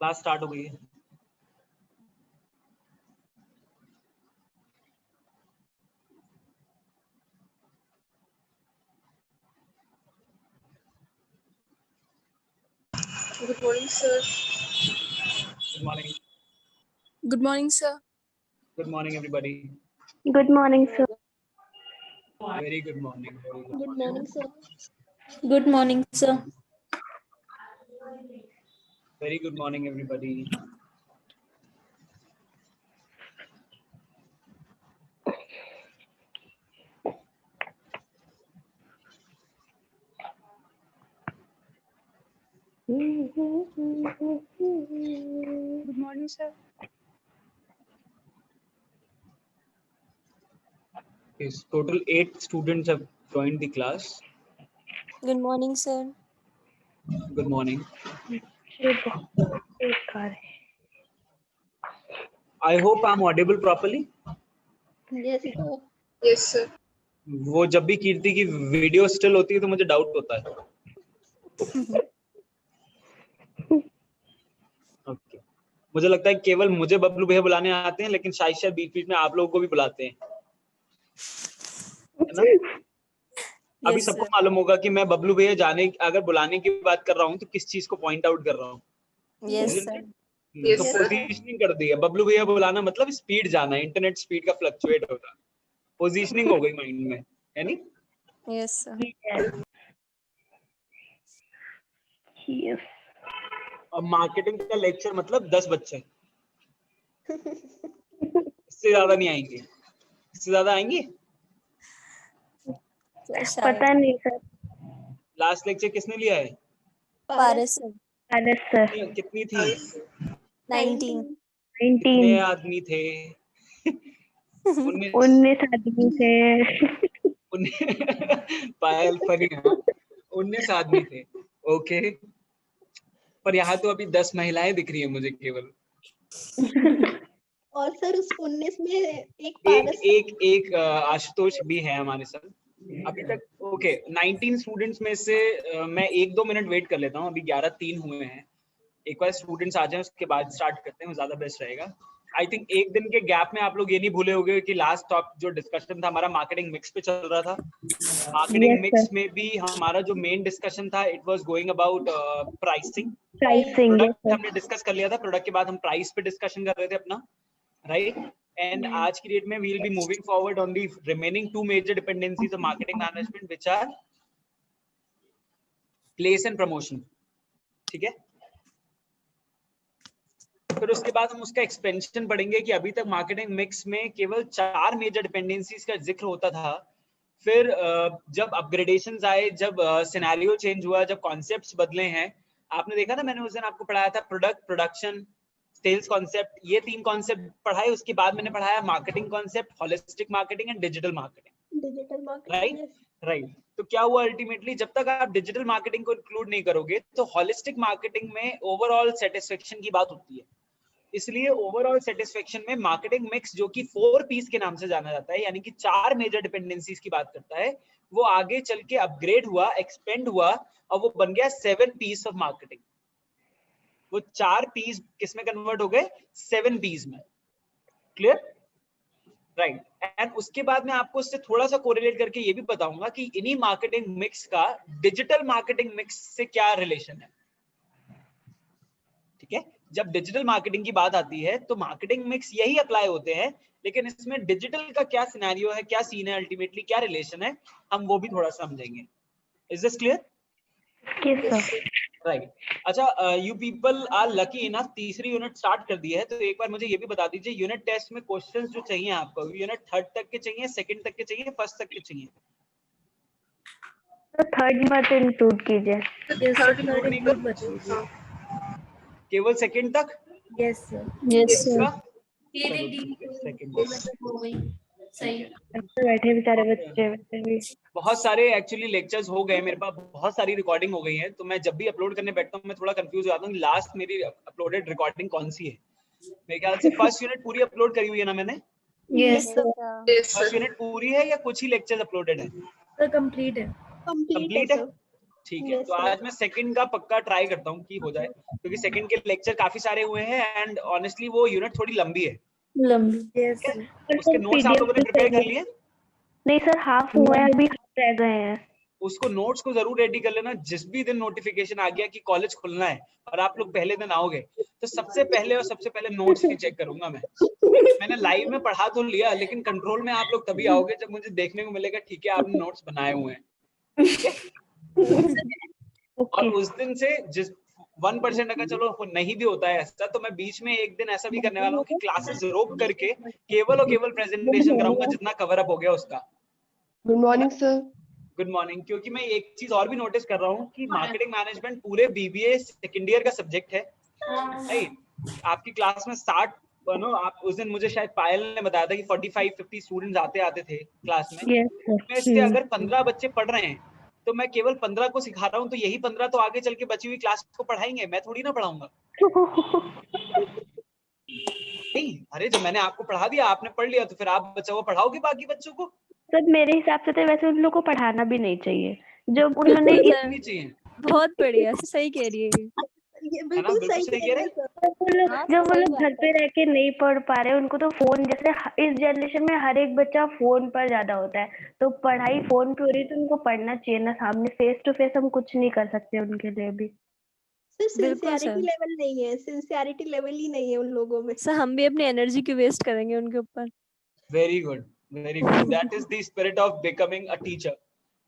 Class start हो गई है। Good morning, sir. Good morning. Good morning, sir. Good morning, everybody. Good morning, sir. Very good morning. Very good. Good morning, sir. Good morning, sir. Very good morning, everybody. Good morning, sir. Yes, total 8 students have joined the class. Good morning, sir. Good morning. I hope I'm audible properly. Yes, sir. Yes, sir. वो जब भी कीर्ति की video still होती है तो मुझे doubt होता है। Okay. मुझे लगता है केवल मुझे बबलू भैया बुलाने आते हैं, लेकिन शायद बीच बीच में आप लोगों को भी बुलाते हैं, है ना? अभी सबको मालूम होगा कि मैं बबलू भैया अगर बुलाने की बात कर रहा हूँ तो किस चीज को पॉइंट आउट कर रहा हूँ। Yes, sir. तो पोजीशनिंग कर दी है। बबलू भैया बुलाना मतलब स्पीड जाना, इंटरनेट स्पीड का फ्लक्चुएट होगा, पोजीशनिंग हो गई माइंड में, है नहीं? Yes, sir. Yes. अब मार्केटिंग का लेक्चर मतलब 10 बच्चे, इससे ज्यादा नहीं आएंगे। इससे ज्यादा आएंगे? पता नहीं सर। लास्ट लेक्चर किसने लिया है? Paras, sir. पारस सर। कितनी थी? 19. कितने आदमी थे? 19 आदमी थे। पायल फनी है। 19 आदमी थे। ओके, पर यहाँ तो अभी 10 महिलाएं दिख रही है मुझे केवल। और सर उस 19 में एक आशुतोष भी है हमारे साथ अभी तक। ओके, 19 स्टूडेंट्स में से मैं 1-2 मिनट वेट कर लेता हूँ। अभी 11:03 हुए हैं। एक बार स्टूडेंट्स आ जाएं उसके बाद स्टार्ट करते हैं, वो ज्यादा बेस्ट रहेगा। आई थिंक एक दिन के गैप में आप लोग ये नहीं भूले होंगे कि लास्ट टॉप जो डिस्कशन था हमारा मार्केटिंग मिक्स पे चल रहा था। मार्केटिंग मिक्स में भी हमारा जो मेन डिस्कशन था it was going about pricing. Product हमने डिस्कस कर लिया था, प्रोडक्ट के बाद हम प्राइस पे डिस्कशन कर रहे थे अपना, राइट? And आज की डेट में we will be moving forward on the remaining 2 major dependencies of marketing management, which are place and promotion. ठीक है? फिर उसके बाद हम उसका एक्सपेंशन पढ़ेंगे कि अभी तक मार्केटिंग मिक्स में केवल 4 मेजर डिपेंडेंसीज का जिक्र होता था। फिर जब अपग्रेडेशंस आए, जब सिनेरियो चेंज हुआ, जब कॉन्सेप्ट्स बदले हैं, आपने देखा ना, मैंने उस दिन आपको पढ़ाया था प्रोडक्ट, प्रोडक्शन, सेल्स कॉन्सेप्ट, ये 3 कॉन्सेप्ट पढ़ाए। उसके बाद मैंने पढ़ाया marketing concept, holistic marketing and digital marketing. Right. तो क्या हुआ अल्टीमेटली, जब तक आप डिजिटल मार्केटिंग को इंक्लूड नहीं करोगे तो होलिस्टिक मार्केटिंग में ओवरऑल सेटिस्फेक्शन की बात होती है। इसलिए ओवरऑल सेटिस्फेक्शन में मार्केटिंग मिक्स, जो कि 4 पीस के नाम से जाना जाता है, यानी कि 4 मेजर डिपेंडेंसीज की बात करता है, वो आगे चल के अपग्रेड हुआ, एक्सपेंड हुआ और वो बन गया 7 पीस ऑफ मार्केटिंग। वो 4 पीस किस में कन्वर्ट हो गए? 7 पीस में। क्लियर? राइट। एंड उसके बाद मैं आपको इससे थोड़ा सा कोरिलेट करके ये भी बताऊंगा कि इन्हीं मार्केटिंग मिक्स का डिजिटल मार्केटिंग मिक्स से क्या रिलेशन है। ठीक है? जब डिजिटल मार्केटिंग की बात आती है तो मार्केटिंग मिक्स यही अप्लाई होते हैं, लेकिन इसमें डिजिटल का क्या सिनेरियो है, क्या सीन है, अल्टीमेटली क्या रिलेशन है, हम वो भी थोड़ा समझेंगे। Is this clear? राइट। अच्छा, you people are lucky enough, तीसरी यूनिट स्टार्ट कर दी है, तो एक बार मुझे ये भी बता दीजिए, यूनिट टेस्ट में क्वेश्चंस जो चाहिए आपको, यूनिट 3rd तक के चाहिए, 2nd तक के चाहिए, 1st तक के चाहिए? तो 3rd मत इंक्लूड कीजिए। थर्ड नहीं कर, केवल 2nd तक? Yes sir. Yes, sir. हो गई सही। बैठे बेचारे बच्चे भी। बहुत सारे एक्चुअली लेक्चर्स हो गए मेरे पास, बहुत सारी रिकॉर्डिंग हो गई है, तो मैं जब भी अपलोड करने बैठता हूँ मैं थोड़ा कंफ्यूज हो जाता हूँ कि लास्ट मेरी अपलोडेड रिकॉर्डिंग कौन सी है। मेरे ख्याल से फर्स्ट यूनिट पूरी अपलोड करी हुई है ना मैंने? यस फर्स्ट यूनिट पूरी है या कुछ ही लेक्चर्स अपलोडेड है? सर कंप्लीट है। कंप्लीट है। ठीक है, Yes, तो sir. आज मैं सेकंड का पक्का ट्राई करता हूँ कि हो जाए, क्योंकि सेकंड के लेक्चर काफी सारे हुए हैं एंड ऑनेस्टली वो यूनिट थोड़ी लंबी है। लंबी। Yes, ठीक है? sir. उसके नोट्स आप लोगों ने प्रिपेयर कर लिए? नहीं सर, हाफ हुआ है, अभी हाफ रह गए हैं। उसको नोट्स को जरूर रेडी कर लेना। जिस भी दिन नोटिफिकेशन आ गया कि कॉलेज खुलना है और आप लोग पहले दिन आओगे, तो सबसे पहले नोट्स ही चेक करूंगा मैं। मैंने लाइव में पढ़ा तो लिया, लेकिन कंट्रोल में आप लोग तभी आओगे जब मुझे देखने को मिलेगा ठीक है आपने नोट्स बनाए हुए हैं। ठीक है? और ओके। उस दिन से जिस 1% अगर चलो नहीं भी होता है ऐसा, तो मैं बीच में एक दिन ऐसा भी करने वाला हूँ कि क्लासेस रोक करके केवल और केवल प्रेजेंटेशन कराऊंगा जितना कवर अप हो गया उसका। Good morning sir. Good morning. क्योंकि मैं एक चीज और भी नोटिस कर रहा हूँ कि मार्केटिंग मैनेजमेंट पूरे बीबीए सेकंड ईयर का सब्जेक्ट है, राइट? आपकी क्लास में 60 आप उस दिन मुझे शायद पायल ने बताया था कि 45-50 स्टूडेंट्स आते थे क्लास में। यस मैं इससे अगर 15 बच्चे पढ़ रहे हैं तो मैं केवल 15 को सिखा रहा हूँ, तो यही 15 तो आगे चल के बची हुई क्लास को पढ़ाएंगे, मैं थोड़ी ना पढ़ाऊंगा। नहीं, अरे जब मैंने आपको पढ़ा दिया, आपने पढ़ लिया, तो फिर आप बच्चों को पढ़ाओगे बाकी बच्चों को। सर मेरे हिसाब से तो वैसे उन लोगों को पढ़ाना भी नहीं चाहिए, जब उन्होंने नहीं चाहिए, बहुत बढ़िया, सही कह रही है। ये है ना? बिल्कुल बिल्कुल सही कह रहे हैं। हाँ, जब वो सही लोग बात घर पे है। रह के नहीं पढ़ पा रहे, उनको तो फोन, जैसे इस जनरेशन में हर एक बच्चा फोन पर ज्यादा होता है, तो पढ़ाई फोन पे हो रही है, तो उनको पढ़ना चाहिए ना, सामने फेस टू फेस हम कुछ नहीं कर सकते उनके लिए भी। सर बिल्कुल सिंसियरिटी सर। लेवल नहीं है, सिंसियरिटी लेवल ही नहीं है उन लोगों में। सर हम भी अपनी एनर्जी क्यों वेस्ट करेंगे उनके ऊपर। Very good, very good. That is the spirit of becoming a teacher.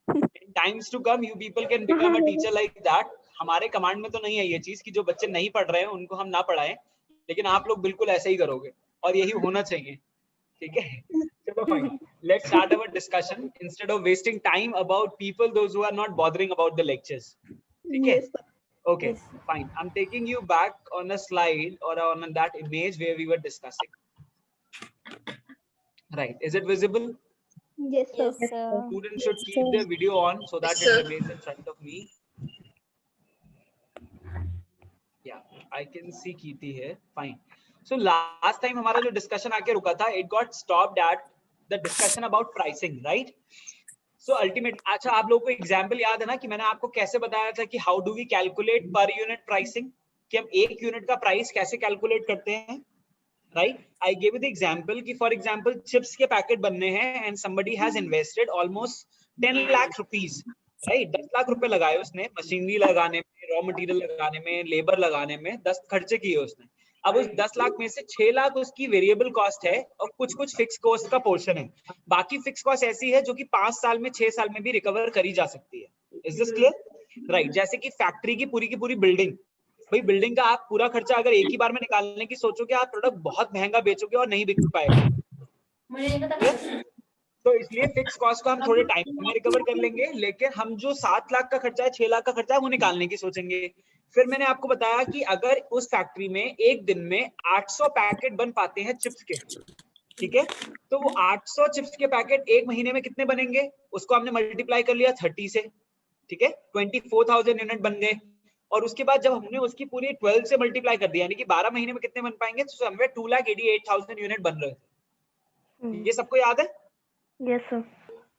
In times to come, you people can become a teacher like that. हमारे कमांड में तो नहीं है ये चीज कि जो बच्चे नहीं पढ़ रहे हैं उनको हम ना पढ़ाएं, लेकिन आप लोग बिल्कुल ऐसे ही करोगे और यही होना चाहिए। ठीक है, चलो fine, let's start our discussion instead of wasting time about people those who are not bothering about the lectures. ठीक है, Yes, sir. okay, fine. I'm taking you back on a slide or on that image where we were discussing. Right, is it visible? Yes, sir. Yes, sir. Students should keep their video on so that it remains in front of me. Yeah, I can see Kirti here. Fine. So last time हमारा जो discussion आके रुका था, it got stopped at the discussion about pricing, right? So ultimately, अच्छा आप लोगों को example याद है ना कि मैंने आपको कैसे बताया था कि how do we calculate per unit pricing, कि हम एक यूनिट का प्राइस कैसे कैलकुलेट करते हैं, right? I gave you the example कि for example chips के पैकेट बनने हैं and somebody has invested almost 10 lakh rupees, right? 10 lakh रुपए लगाए उसने मशीनरी लगाने में, रॉ मटेरियल लगाने में, लेबर लगाने में, 10 खर्चे किए उसने। अब उस 10 लाख में से 6 लाख उसकी वेरिएबल कॉस्ट है और कुछ कुछ फिक्स कॉस्ट का पोर्शन है। बाकी फिक्स कॉस्ट ऐसी है जो कि 5 साल में 6 साल में भी रिकवर करी जा सकती है। Is this clear? राइट, जैसे कि फैक्ट्री की पूरी बिल्डिंग, भाई बिल्डिंग का आप पूरा खर्चा अगर एक ही बार में निकालने की सोचोगे, आप प्रोडक्ट बहुत महंगा बेचोगे और नहीं बिक पाएगा। तो इसलिए फिक्स कॉस्ट को हम थोड़े टाइम में रिकवर कर लेंगे, लेकिन हम जो 7 लाख का खर्चा है, 6 लाख का खर्चा है, वो निकालने की सोचेंगे। फिर मैंने आपको बताया कि अगर उस फैक्ट्री में एक दिन में 800 पैकेट बन पाते हैं चिप्स के, ठीक है, तो वो 800 चिप्स के पैकेट एक महीने में कितने बनेंगे, उसको हमने मल्टीप्लाई कर लिया 30 से, ठीक है, 24,000 यूनिट बन गए। और उसके बाद जब हमने उसकी पूरी 12 से मल्टीप्लाई कर दिया, यानी कि 12 महीने में कितने बन पाएंगे, तो समवेयर 2,88,000 यूनिट बन रहे थे। ये सबको याद है? Yes sir.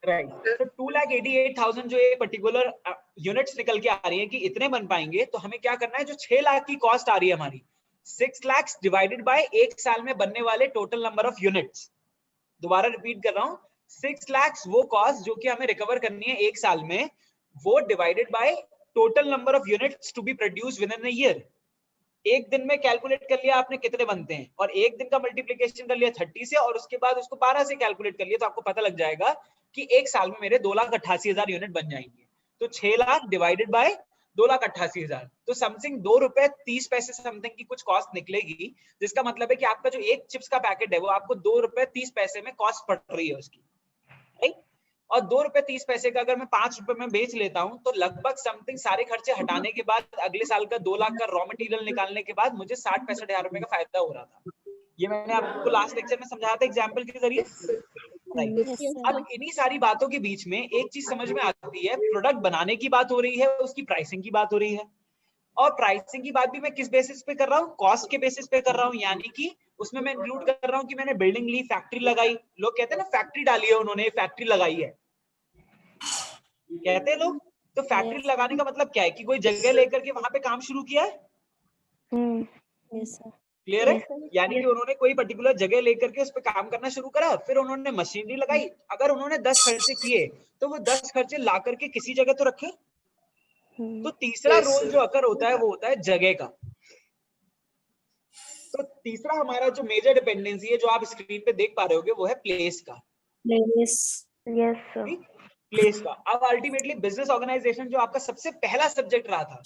राइट, तो 2,88,000 जो एक पर्टिकुलर यूनिट्स निकल के आ रही है कि इतने बन पाएंगे, तो हमें क्या करना है, जो 6 लाख की कॉस्ट आ रही है हमारी, 6 लाख डिवाइडेड बाय एक साल में बनने वाले टोटल नंबर ऑफ यूनिट्स। दोबारा रिपीट कर रहा हूं, 6 लाख वो कॉस्ट जो कि हमें रिकवर करनी है एक साल में, वो divided by total number of units to be produce within a year. एक दिन में कैलकुलेट कर लिया आपने कितने बनते हैं, और एक दिन का मल्टीप्लिकेशन कर लिया 30 से, और उसके बाद उसको 12 से कैलकुलेट कर लिया, तो आपको पता लग जाएगा कि एक साल में मेरे 2,88,000 यूनिट बन जाएंगे। तो 6 लाख डिवाइडेड बाय 2,88,000, तो समथिंग 2 रुपए 30 पैसे समथिंग की कुछ कॉस्ट निकलेगी, जिसका मतलब है कि आपका जो एक चिप्स का पैकेट है वो आपको 2 रुपए 30 पैसे में कॉस्ट पड़ रही है उसकी, राइट? और 2 रुपए 30 पैसे का अगर मैं 5 रुपए में बेच लेता हूं, तो लगभग समथिंग सारे खर्चे हटाने के बाद अगले साल का 2 लाख का रॉ मटेरियल निकालने के बाद मुझे 60-65 हजार रुपए का फायदा हो रहा था। ये मैंने आपको लास्ट लेक्चर में समझाया था एग्जांपल के जरिए, राइट? Yes, sir. अब इन्हीं सारी बातों के बीच में एक चीज समझ में आती है, प्रोडक्ट बनाने की बात हो रही है, उसकी प्राइसिंग की बात हो रही है, और प्राइसिंग की बात भी मैं किस बेसिस पे कर रहा हूँ, कॉस्ट के बेसिस पे कर रहा हूँ, यानी कि उसमें मैं इंक्लूड कर रहा हूँ कि मैंने बिल्डिंग ली, फैक्ट्री लगाई, लोग कहते हैं ना फैक्ट्री डाली है उन्होंने, फैक्ट्री लगाई है, कहते हैं लोग, तो फैक्ट्री Yes. लगाने का मतलब क्या है कि कोई जगह लेकर के वहां पे काम शुरू किया है। Yes, sir. क्लियर है? Yes, sir. यानी कि उन्होंने कोई पर्टिकुलर जगह लेकर के उस पर काम करना शुरू करा, फिर उन्होंने मशीनरी लगाई। अगर उन्होंने 10 खर्चे किए तो वो 10 खर्चे ला करके किसी जगह तो रखे। तो तीसरा रोल जो अकर होता है वो होता है जगह का। तो तीसरा हमारा जो मेजर डिपेंडेंसी है जो आप स्क्रीन पे देख पा रहे होगे वो है प्लेस का। Yes. Yes, sir. प्लेस का। अब अल्टीमेटली बिजनेस ऑर्गेनाइजेशन जो आपका सबसे पहला सब्जेक्ट रहा था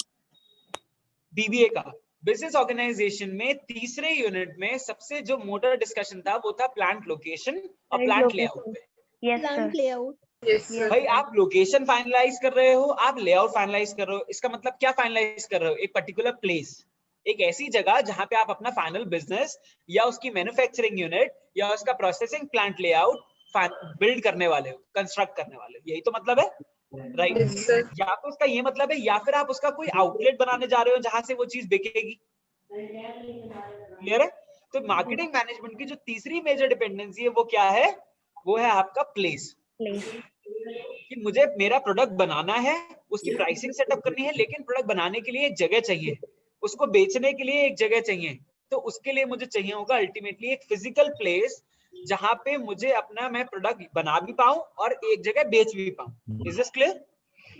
बीबीए का, बिजनेस ऑर्गेनाइजेशन में तीसरे यूनिट में सबसे जो मोटर डिस्कशन था वो था प्लांट लोकेशन और Right प्लांट location. लेआउट पे। Yes, sir. Plant layout. Yes, भाई sir. आप लोकेशन फाइनलाइज कर रहे हो, आप लेआउट फाइनलाइज कर रहे हो, इसका मतलब क्या फाइनलाइज कर रहे हो? एक पर्टिकुलर प्लेस, एक ऐसी जगह जहां पे आप अपना फाइनल बिजनेस या उसकी मैन्युफैक्चरिंग यूनिट या उसका प्रोसेसिंग प्लांट लेआउट बिल्ड करने वाले हो, कंस्ट्रक्ट करने वाले हो। यही तो मतलब है, राइट? या तो उसका ये मतलब है या फिर आप उसका कोई आउटलेट बनाने जा रहे हो जहां से वो चीज बिकेगी। क्लियर है? तो मार्केटिंग मैनेजमेंट की जो तीसरी मेजर डिपेंडेंसी है वो क्या है? वो है आपका प्लेस। Place. कि मुझे मेरा प्रोडक्ट बनाना है, उसकी प्राइसिंग सेटअप करनी है, लेकिन प्रोडक्ट बनाने के लिए एक जगह चाहिए, उसको बेचने के लिए एक जगह चाहिए। तो उसके लिए मुझे चाहिए होगा अल्टीमेटली एक फिजिकल प्लेस जहां पे मुझे अपना मैं प्रोडक्ट बना भी पाऊं और एक जगह बेच भी पाऊं। Is this clear?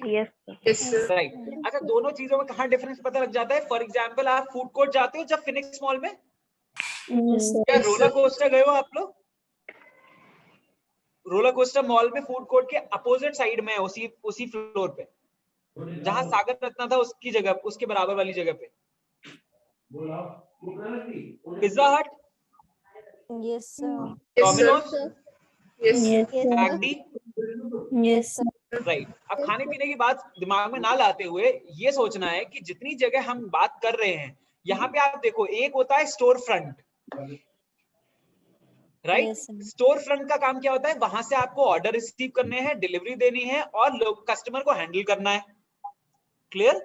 Yes, sir. Right. अच्छा, दोनों चीजों में कहाँ डिफरेंस पता लग जाता है? फॉर एग्जाम्पल आप फूड कोर्ट जाते हो जब फिनिक्स मॉल में, Yes, sir. क्या रोलर कोस्टर गए हो आप लोग? रोलर कोस्टर मॉल में फूड कोर्ट के अपोजिट साइड में है, उसी फ्लोर पे जहां सागर रत्ना था उसकी जगह, उसके बराबर वाली जगह पे पिज्जा हट, Yes, sir. Domino's, Yes, sir. McD, Yes, sir. Right. अब खाने पीने की बात दिमाग में ना लाते हुए ये सोचना है कि जितनी जगह हम बात कर रहे हैं यहाँ पे आप देखो, एक होता है store front, right? Yes, sir. Store front का काम क्या होता है? वहां से आपको ऑर्डर रिसीव करने हैं, डिलीवरी देनी है और लोग कस्टमर को हैंडल करना है। क्लियर?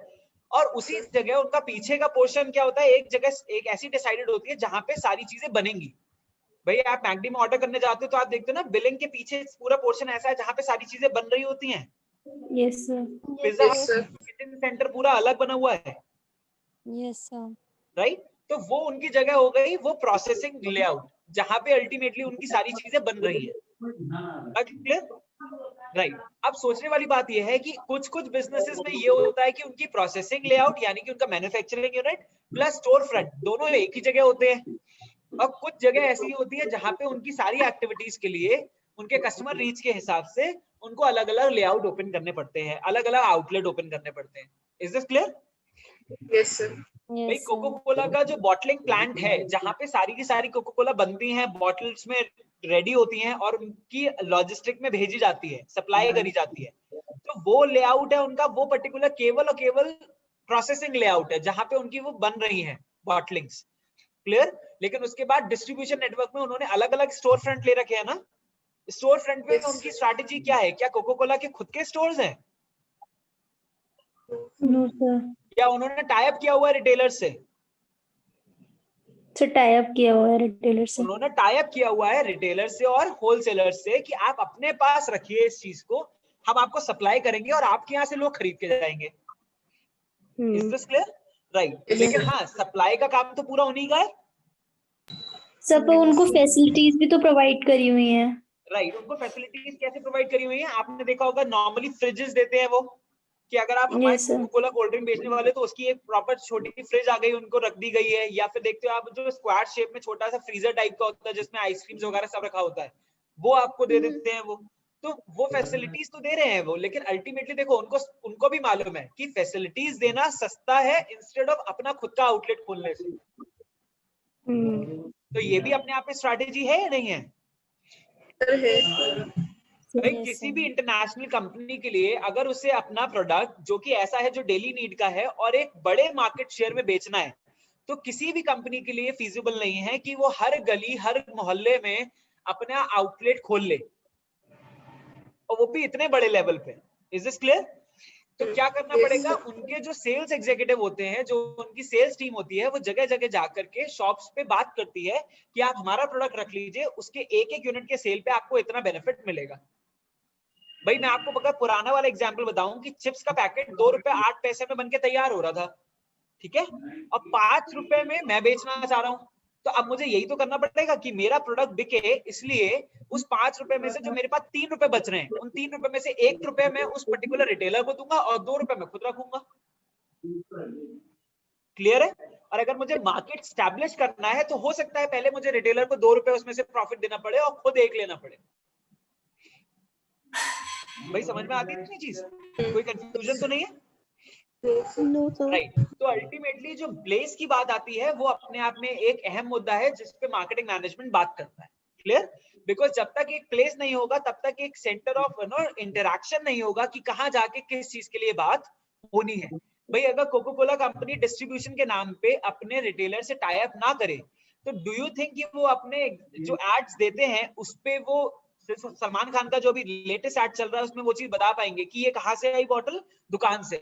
और उसी जगह उनका पीछे का पोर्शन क्या होता है? एक जगह एक ऐसी डिसाइडेड होती है जहां पे सारी चीजें बनेंगी। भाई आप मैकडी में ऑर्डर करने जाते हो तो आप देखते हो ना, बिलिंग के पीछे पूरा पोर्शन ऐसा है जहां पे सारी चीजें बन रही होती हैं। Yes, sir. Pizza kitchen centre पूरा अलग बना हुआ है, Yes, sir. राइट? तो वो उनकी जगह हो गई वो प्रोसेसिंग लेआउट जहां पे अल्टीमेटली उनकी सारी चीजें बन रही है। क्लियर? राइट। अब सोचने वाली बात यह है कि कुछ बिजनेसेस में ये होता है कि उनकी प्रोसेसिंग लेआउट यानी कि उनका manufacturing unit plus store front दोनों एक ही जगह होते हैं, और कुछ जगह ऐसी होती है जहां पे उनकी सारी एक्टिविटीज के लिए उनके कस्टमर रीच के हिसाब से उनको अलग अलग लेआउट ओपन करने पड़ते हैं, अलग अलग आउटलेट ओपन करने पड़ते हैं। Is this clear? Yes, sir. भाई Yes, sir. कोको कोला का जो बॉटलिंग प्लांट है जहां पे सारी की सारी कोको कोला बनती हैं, बॉटल्स में रेडी होती हैं और उनकी लॉजिस्टिक में भेजी जाती है, सप्लाई करी जाती है, तो वो लेआउट है उनका, वो पर्टिकुलर केवल और केवल प्रोसेसिंग लेआउट है जहां पे उनकी वो बन रही हैं बॉटलिंग्स। क्लियर? लेकिन उसके बाद डिस्ट्रीब्यूशन नेटवर्क में उन्होंने अलग अलग स्टोर फ्रंट ले रखे हैं ना। स्टोर फ्रंट में उनकी स्ट्रैटेजी क्या है? क्या कोको कोला के खुद के स्टोर्स हैं No, sir. या उन्होंने टाई अप किया हुआ है रिटेलर से? So tie up किया हुआ है retailer से. उन्होंने टाई अप किया हुआ है रिटेलर से और होलसेलर से कि आप अपने पास रखिए इस चीज को, हम आपको सप्लाई करेंगे और आपके यहाँ से लोग खरीद के जाएंगे। Is this clear? राइट। लेकिन हाँ, सप्लाई का काम तो पूरा उन्हीं का है। सब उनको फैसिलिटीज भी तो प्रोवाइड करी हुई हैं. राइट। उनको फैसिलिटीज कैसे प्रोवाइड करी हुई है? आपने देखा होगा नॉर्मली फ्रिजेस देते हैं वो, कि अगर आप हमारे Yes, sir. Coca Cola cold drink बेचने वाले तो उसकी एक प्रॉपर छोटी फ्रिज आ गई, उनको रख दी गई है। या फिर देखते हो आप जो स्क्वायर शेप में छोटा सा फ्रीजर टाइप का होता है जिसमें आइसक्रीम्स वगैरह सब रखा होता है, वो आपको दे देते हैं वो। तो वो फैसिलिटीज तो दे रहे हैं वो, लेकिन अल्टीमेटली देखो उनको भी मालूम है कि फैसिलिटीज देना सस्ता है इंस्टेड ऑफ अपना खुद का आउटलेट खोलने से। तो ये भी अपने आप में स्ट्रैटेजी है या नहीं है? भाई Yes, किसी sir. भी इंटरनेशनल कंपनी के लिए अगर उसे अपना प्रोडक्ट जो कि ऐसा है जो डेली नीड का है और एक बड़े मार्केट शेयर में बेचना है, तो किसी भी कंपनी के लिए फीजिबल नहीं है कि वो हर गली हर मोहल्ले में अपना आउटलेट खोल ले, और वो भी इतने बड़े लेवल पे। Is this clear? तो क्या करना पड़ेगा? उनके जो सेल्स एग्जीक्यूटिव होते हैं, जो उनकी सेल्स टीम होती है, वो जगह जगह जाकर के शॉप्स पे बात करती है कि आप हमारा प्रोडक्ट रख लीजिए, उसके एक एक यूनिट के सेल पे आपको इतना बेनिफिट मिलेगा। भाई मैं आपको अगर पुराना वाला एग्जाम्पल बताऊं कि चिप्स का पैकेट 2 रुपए 8 पैसे में बनके तैयार हो रहा था, ठीक है, अब 5 रुपए में मैं बेचना चाह रहा हूं, तो अब मुझे यही तो करना पड़ेगा कि मेरा प्रोडक्ट बिके, इसलिए उस 5 रुपए में से जो मेरे पास 3 रुपए बच रहे हैं, उन 3 रुपए में से 1 रुपए मैं उस पर्टिकुलर रिटेलर को दूंगा और 2 रुपए मैं खुद रखूंगा। क्लियर है? और अगर मुझे मार्केट स्टैब्लिश करना है तो हो सकता है पहले मुझे रिटेलर को 2 रुपए उसमें से प्रॉफिट देना पड़े और खुद 1 लेना पड़े। भाई समझ में आती है इतनी चीज? कोई कंफ्यूजन तो नहीं है? राइट। तो अल्टीमेटली जो प्लेस की बात आती है वो अपने आप में एक अहम मुद्दा है जिस पे मार्केटिंग मैनेजमेंट बात करता है। क्लियर? बिकॉज जब तक एक प्लेस नहीं होगा तब तक एक सेंटर ऑफ इंटरैक्शन नहीं होगा कि कहाँ जाके किस चीज के लिए बात होनी है। भाई अगर कोको कोला कंपनी डिस्ट्रीब्यूशन के नाम पे अपने रिटेलर से टाई अप ना करे तो डू यू थिंक कि वो अपने जो एड्स देते हैं उस पे वो सलमान खान का जो भी लेटेस्ट एड चल रहा है उसमें वो चीज बता पाएंगे कि ये कहाँ से आई बॉटल? दुकान से।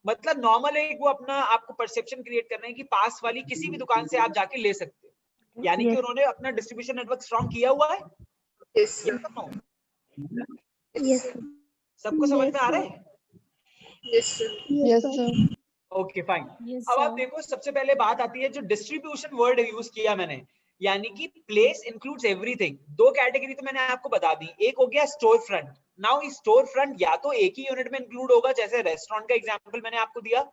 मतलब नॉर्मल है वो अपना आपको परसेप्शन क्रिएट करना है कि पास वाली किसी भी दुकान से आप जाके ले सकते हो, यानी कि उन्होंने अपना डिस्ट्रीब्यूशन नेटवर्क स्ट्रॉन्ग किया हुआ है। सबको समझ में आ रहा है? Yes, sir. Okay fine. अब आप देखो सबसे पहले बात आती है जो डिस्ट्रीब्यूशन वर्ड यूज किया मैंने, यानी कि प्लेस इंक्लूड्स एवरीथिंग। 2 कैटेगरी तो मैंने आपको बता दी, एक हो गया store front. Now store front या तो एक ही यूनिट में इंक्लूड होगा जैसे रेस्टोरेंट का एग्जांपल मैंने आपको दिया,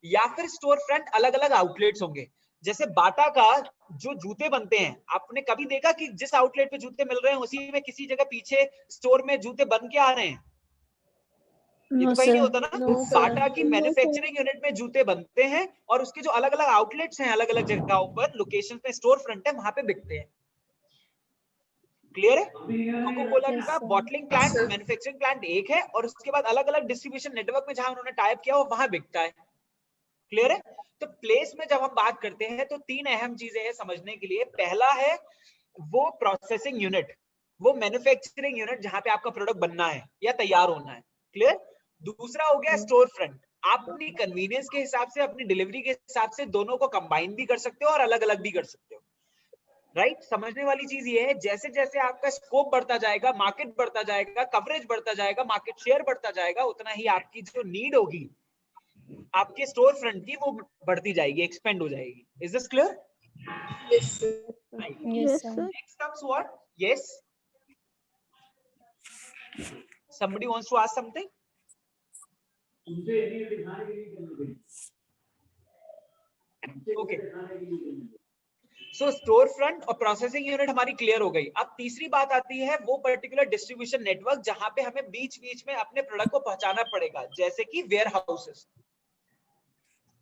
या फिर स्टोर फ्रंट अलग अलग आउटलेट्स होंगे। जैसे बाटा का जो जूते बनते हैं, आपने कभी देखा कि जिस आउटलेट पे जूते मिल रहे हैं उसी में किसी जगह पीछे स्टोर में जूते बन के आ रहे हैं? ये तो कहीं नहीं होता ना। बाटा की मैन्युफैक्चरिंग यूनिट में जूते बनते हैं और उसके जो अलग अलग आउटलेट्स हैं अलग अलग जगहों पर लोकेशन पे स्टोर फ्रंट है वहां पे बिकते हैं। क्लियर है? कोको कोला का बॉटलिंग प्लांट मैन्युफैक्चरिंग प्लांट एक है और उसके बाद अलग अलग डिस्ट्रीब्यूशन नेटवर्क में जहां उन्होंने टाइप किया वो वहां बिकता है। क्लियर है? तो प्लेस में जब हम बात करते हैं तो 3 अहम चीजें हैं समझने के लिए। पहला है वो प्रोसेसिंग यूनिट, वो मैन्युफैक्चरिंग यूनिट जहां पे आपका प्रोडक्ट बनना है या तैयार होना है। क्लियर? दूसरा हो गया स्टोर फ्रंट, आप अपनी कन्वीनियंस के हिसाब से अपनी डिलीवरी के हिसाब से दोनों को कंबाइन भी कर सकते हो और अलग अलग भी कर सकते हो। राइट? समझने वाली चीज ये है जैसे जैसे आपका स्कोप बढ़ता जाएगा, मार्केट बढ़ता जाएगा, कवरेज बढ़ता जाएगा, मार्केट शेयर बढ़ता जाएगा, उतना ही आपकी जो नीड होगी आपके स्टोर फ्रंट की वो बढ़ती जाएगी, एक्सपेंड हो जाएगी। Is this clear? Yes, sir. Yes, sir. Next comes what? Yes. Somebody wants to ask something? Okay. So store front और प्रोसेसिंग यूनिट हमारी क्लियर हो गई। अब तीसरी बात आती है वो पर्टिकुलर डिस्ट्रीब्यूशन नेटवर्क जहां पे हमें बीच बीच में अपने प्रोडक्ट को पहुंचाना पड़ेगा, जैसे कि वेयर हाउसेस।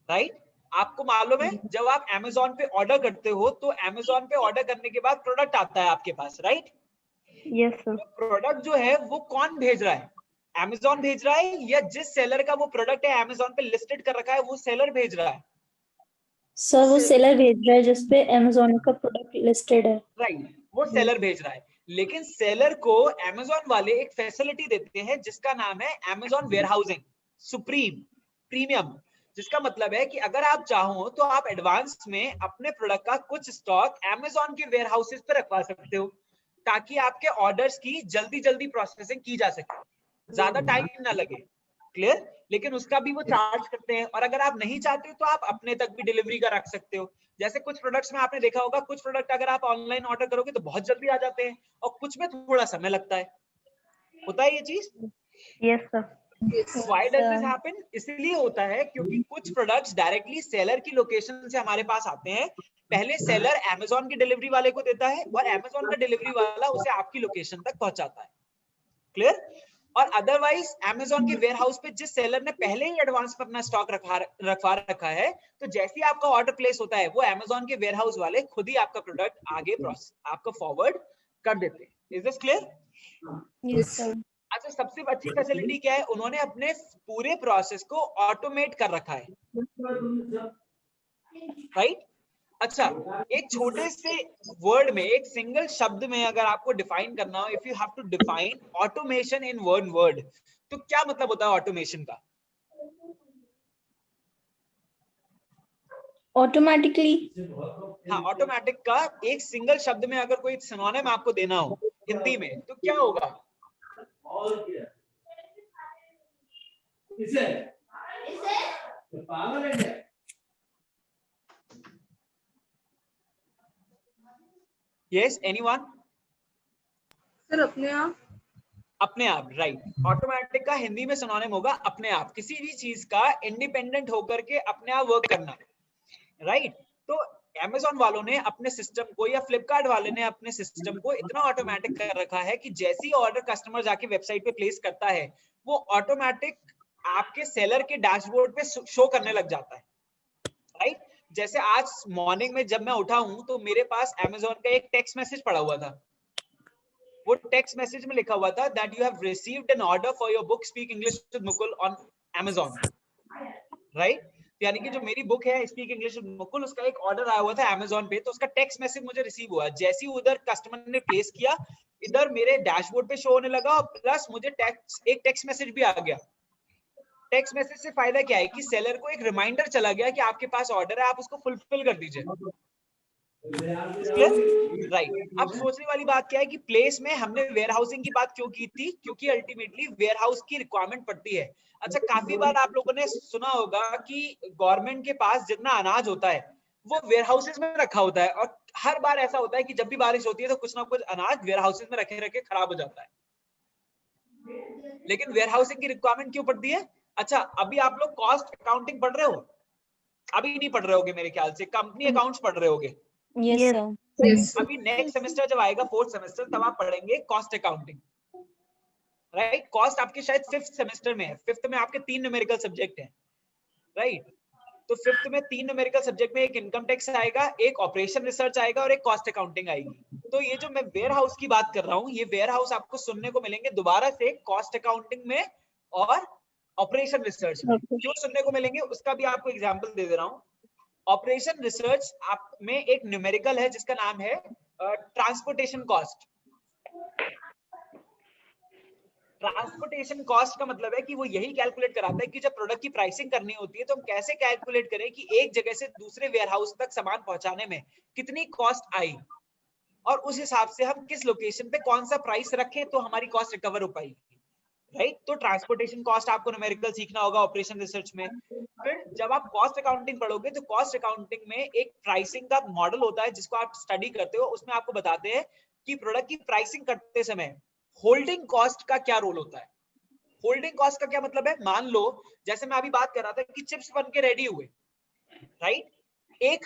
राइट? आपको मालूम है जब आप Amazon पे ऑर्डर करते हो तो Amazon पे ऑर्डर करने के बाद प्रोडक्ट आता है आपके पास, राइट? Yes, sir. प्रोडक्ट जो है वो कौन भेज रहा है? Amazon भेज रहा है या जिस सेलर का वो प्रोडक्ट है Amazon पे लिस्टेड कर रखा है वो सेलर भेज रहा है? सर वो सेलर भेज रहा है जिसपे Amazon का प्रोडक्ट लिस्टेड है। राइट, वो सेलर भेज रहा है, लेकिन सेलर को Amazon वाले एक फैसिलिटी देते हैं जिसका नाम है Amazon वेयरहाउसिंग सुप्रीम प्रीमियम, जिसका मतलब है कि अगर आप चाहो तो आप एडवांस में अपने प्रोडक्ट का कुछ स्टॉक Amazon के वेयरहाउसेस पे रखवा सकते हो ताकि आपके ऑर्डर्स की जल्दी जल्दी प्रोसेसिंग की जा सके, ज्यादा टाइम ना लगे। क्लियर? लेकिन उसका भी वो चार्ज करते हैं और अगर आप नहीं चाहते हो तो आप अपने तक भी डिलीवरी का रख सकते हो। जैसे कुछ प्रोडक्ट्स में आपने देखा होगा कुछ प्रोडक्ट अगर आप ऑनलाइन ऑर्डर करोगे तो बहुत जल्दी आ जाते हैं और कुछ में थोड़ा समय लगता है। होता है ये चीज? Yes, sir. Why does this happen? इसलिए होता है क्योंकि कुछ प्रोडक्ट्स डायरेक्टली सेलर की लोकेशन से हमारे पास आते हैं। पहले सेलर Amazon की डिलीवरी वाले को देता है और Amazon का डिलीवरी वाला उसे आपकी लोकेशन तक पहुंचाता है। क्लियर? और अदरवाइज Amazon के वेयरहाउस पे जिस सेलर ने पहले ही एडवांस में अपना स्टॉक रखवा रखा है तो जैसे ही आपका ऑर्डर प्लेस होता है वो Amazon के वेयरहाउस वाले खुद ही आपका प्रोडक्ट आगे आपका फॉरवर्ड कर देते हैं। Is this clear? Yes, sir. अच्छा, सबसे अच्छी फैसिलिटी क्या है? उन्होंने अपने पूरे प्रोसेस को ऑटोमेट कर रखा है। राइट? अच्छा, एक छोटे से वर्ड में, एक सिंगल शब्द में अगर आपको डिफाइन करना हो, if you have to define automation in one word, तो क्या मतलब होता है ऑटोमेशन का? ऑटोमेटिकली। हाँ, ऑटोमेटिक का एक सिंगल शब्द में अगर कोई सिनोनिम आपको देना हो हिंदी में तो क्या होगा? Yes anyone? सर अपने आप। अपने आप, राइट। ऑटोमेटिक का हिंदी में सिनोनिम होगा अपने आप, किसी भी चीज का इंडिपेंडेंट होकर के अपने आप वर्क करना, राइट। तो Amazon वालों ने अपने सिस्टम को या फ्लिपकार्ट वाले ने अपने सिस्टम को इतना ऑटोमेटिक कर रखा है कि जैसे ही ऑर्डर कस्टमर जाके वेबसाइट पे प्लेस करता है, वो ऑटोमेटिक आपके सेलर के डैशबोर्ड पे शो करने लग जाता है, राइट। जैसे आज मॉर्निंग में जब मैं उठा हूं तो मेरे पास Amazon का एक टेक्स्ट मैसेज पड़ा हुआ था। वो टेक्स्ट मैसेज में लिखा हुआ था that you have received an order for your book speak English with Mukul on Amazon, right. यानी कि जो मेरी बुक है स्पीक इंग्लिश विद मुकुल, उसका एक ऑर्डर आया हुआ था Amazon पे, तो उसका टेक्स्ट मैसेज मुझे रिसीव हुआ। जैसे ही उधर कस्टमर ने प्लेस किया, इधर मेरे डैशबोर्ड पे शो होने लगा, और प्लस मुझे एक टेक्स्ट मैसेज भी आ गया। टेक्स्ट मैसेज से फायदा क्या है कि सेलर को एक रिमाइंडर चला गया कि आपके पास ऑर्डर है, आप उसको फुलफिल कर दीजिए, राइट। अब सोचने वाली बात क्या है कि प्लेस में हमने वेयर हाउसिंग की बात क्यों की थी, क्योंकि अल्टीमेटली वेयर हाउस की रिक्वायरमेंट पड़ती है। अच्छा, काफी बार आप लोगों ने सुना होगा कि गवर्नमेंट के पास जितना अनाज होता है वो वेयर हाउसेज में रखा होता है, और हर बार ऐसा होता है कि जब भी बारिश होती है तो कुछ ना कुछ अनाज वेयर हाउसेज में रखे रखे खराब हो जाता है। लेकिन वेयर हाउसिंग की रिक्वायरमेंट क्यों पड़ती है? अच्छा, अभी आप लोग कॉस्ट अकाउंटिंग पढ़ रहे हो? अभी नहीं पढ़ रहे होगे मेरे ख्याल से, कंपनी अकाउंट्स पढ़ रहे होगे। Yes sir. अभी नेक्स्ट सेमेस्टर जब आएगा, 4th सेमेस्टर, तब आप पढ़ेंगे कॉस्ट अकाउंटिंग, राइट। कॉस्ट आपके शायद 5th सेमेस्टर में है। 5th में आपके 3 न्यूमेरिकल सब्जेक्ट हैं, राइट। तो 5th में 3 न्यूमेरिकल सब्जेक्ट में एक इनकम टैक्स आएगा, एक ऑपरेशन रिसर्च आएगा और एक कॉस्ट अकाउंटिंग आएगी। तो ये जो मैं वेयर हाउस की बात कर रहा हूँ, ये वेयर हाउस आपको सुनने को मिलेंगे दोबारा से कॉस्ट अकाउंटिंग में और ऑपरेशन रिसर्च में। क्यों सुनने को मिलेंगे उसका भी आपको एग्जाम्पल दे रहा हूँ। ऑपरेशन रिसर्च आप में एक न्यूमेरिकल है जिसका नाम है ट्रांसपोर्टेशन कॉस्ट। ट्रांसपोर्टेशन कॉस्ट का मतलब है कि वो यही कैलकुलेट कराता है कि जब प्रोडक्ट की प्राइसिंग करनी होती है तो हम कैसे कैलकुलेट करें कि एक जगह से दूसरे वेयरहाउस तक सामान पहुंचाने में कितनी कॉस्ट आई, और उस हिसाब से हम किस लोकेशन पे कौन सा प्राइस रखें तो हमारी कॉस्ट रिकवर हो पाएगी, राइट। तो ट्रांसपोर्टेशन कॉस्ट आपको न्यूमेरिकल सीखना होगा ऑपरेशन रिसर्च में। फिर जब आप कॉस्ट अकाउंटिंग पढ़ोगे तो कॉस्ट अकाउंटिंग में एक प्राइसिंग का मॉडल होता है जिसको आप स्टडी करते हो। उसमें आपको बताते हैं कि प्रोडक्ट की प्राइसिंग करते समय होल्डिंग कॉस्ट का क्या रोल होता है। होल्डिंग कॉस्ट का क्या मतलब है? मान लो जैसे मैं अभी बात कर रहा था कि चिप्स बन के रेडी हुए, राइट। एक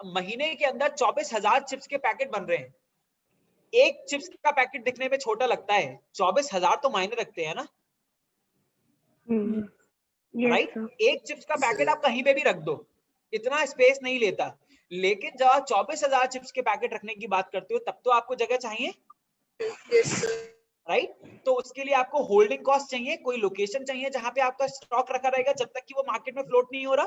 महीने के अंदर 24,000 चिप्स के पैकेट बन रहे हैं। एक चिप्स का पैकेट दिखने में छोटा लगता है, 24,000 तो मायने रखते हैं ना, राइट। एक चिप्स का पैकेट आप कहीं पे भी रख दो, इतना स्पेस नहीं लेता। लेकिन जब आप 24,000 चिप्स के पैकेट रखने की बात करते हो तब तो आपको जगह चाहिए, राइट। तो उसके लिए आपको होल्डिंग कॉस्ट चाहिए, कोई लोकेशन चाहिए जहां पे आपका स्टॉक रखा रहेगा जब तक कि वो मार्केट में फ्लोट नहीं हो रहा।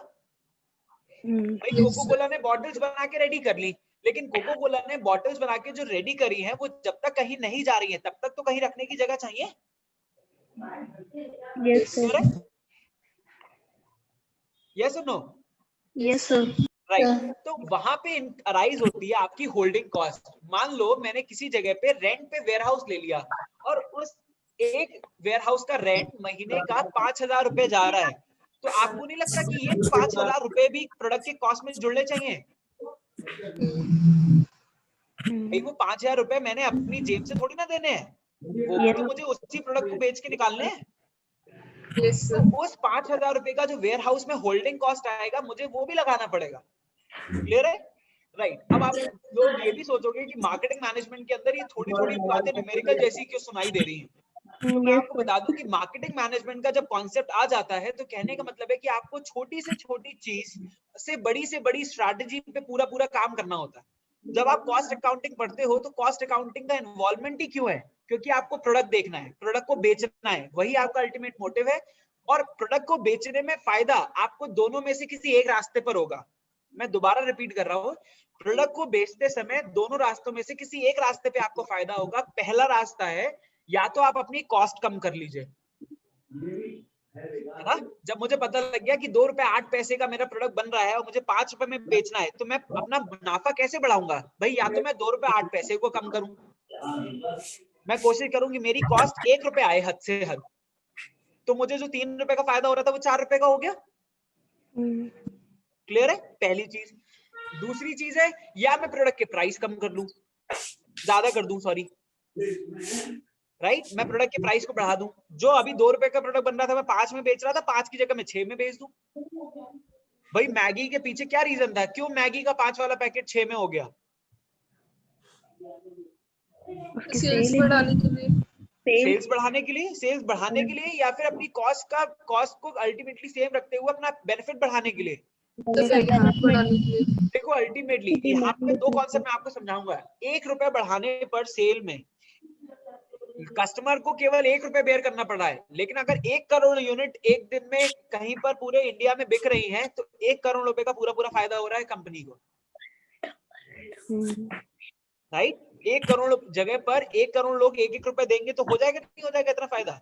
भाई कोको कोला ने बॉटल्स बना के रेडी कर ली, लेकिन कोको कोला ने बॉटल्स बना के जो रेडी करी है वो जब तक कहीं नहीं जा रही है तब तक तो कहीं रखने की जगह चाहिए। यस और नो? Yes sir. राइट। तो वहां पे अराइज होती है आपकी होल्डिंग कॉस्ट। मान लो मैंने किसी जगह पे रेंट पे वेयरहाउस ले लिया और उस एक वेयरहाउस का रेंट महीने का 5,000 रुपए जा रहा है, तो आपको नहीं लगता कि ये 5,000 रुपए भी प्रोडक्ट के कॉस्ट में जुड़ने चाहिए? भाई वो 5,000 रुपए मैंने अपनी जेब से थोड़ी ना देने हैं, वो भी तो मुझे उसी प्रोडक्ट को बेच के निकालने हैं। तो उस 5,000 रुपए का जो वेयर हाउस में होल्डिंग कॉस्ट आएगा मुझे वो भी लगाना पड़ेगा। क्लियर है? राइट। अब आप लोग ये भी सोचोगे कि मार्केटिंग मैनेजमेंट के अंदर ये थोड़ी थोड़ी बातें न्यूमेरिकल जैसी क्यों सुनाई दे रही हैं। तो मैं आपको बता दूं कि मार्केटिंग मैनेजमेंट का जब कॉन्सेप्ट आ जाता है तो कहने का मतलब है कि आपको छोटी से छोटी चीज से बड़ी स्ट्रैटेजी पे पूरा पूरा काम करना होता है। जब आप कॉस्ट अकाउंटिंग पढ़ते हो तो कॉस्ट अकाउंटिंग का इन्वॉल्वमेंट ही क्यों है? क्योंकि आपको प्रोडक्ट देखना है, प्रोडक्ट को बेचना है, वही आपका अल्टीमेट मोटिव है। और प्रोडक्ट को बेचने में फायदा आपको दोनों में से किसी एक रास्ते पर होगा। मैं दोबारा रिपीट कर रहा हूँ, प्रोडक्ट को बेचते समय दोनों रास्तों में से किसी एक रास्ते पे आपको फायदा होगा। पहला रास्ता है या तो आप अपनी कॉस्ट कम कर लीजिए, है ना। जब मुझे पता लग गया कि 2 रुपए 8 पैसे का मेरा प्रोडक्ट बन रहा है और मुझे 5 रुपए में बेचना है, तो मैं अपना मुनाफा कैसे बढ़ाऊंगा? भाई या तो मैं 2 रुपए 8 पैसे को कम करूं, मैं कोशिश करूं कि मेरी कॉस्ट 1 रुपए आए हद से हद। तो मुझे जो 3 रुपए का फायदा हो रहा था वो 4 रुपए का हो गया। क्लियर है? पहली चीज। दूसरी चीज है, या मैं प्रोडक्ट के प्राइस कम कर लूं, ज्यादा कर दूं, सॉरी, राइट, मैं प्रोडक्ट के प्राइस को बढ़ा दूं। जो अभी 2 रुपए का प्रोडक्ट बन रहा था मैं 5 में बेच रहा था, 5 की जगह मैं 6 में बेच दूं। भाई मैगी के पीछे क्या रीजन था, क्यों मैगी का 5 वाला पैकेट 6 में हो गया? सेल्स बढ़ाने के लिए, सेल्स बढ़ाने के लिए, सेल्स बढ़ाने के लिए, या फिर अपनी कॉस्ट को अल्टीमेटली सेम रखते हुए अपना बेनिफिट बढ़ाने के लिए। बढ़ाने के लिए। देखो अल्टीमेटली यहाँ पे 2 कॉन्सेप्ट मैं आपको समझाऊंगा। 1 रुपए बढ़ाने पर सेल में कस्टमर को केवल 1 रुपए बेयर करना पड़ रहा है, लेकिन अगर 1 करोड़ यूनिट एक दिन में कहीं पर पूरे इंडिया में बिक रही है तो 1 करोड़ रुपए का पूरा फायदा हो रहा है कंपनी को, राइट। 1 करोड़ जगह पर 1 करोड़ लोग 1-1 रुपए देंगे तो हो जाएगा, नहीं हो जाएगा इतना फायदा,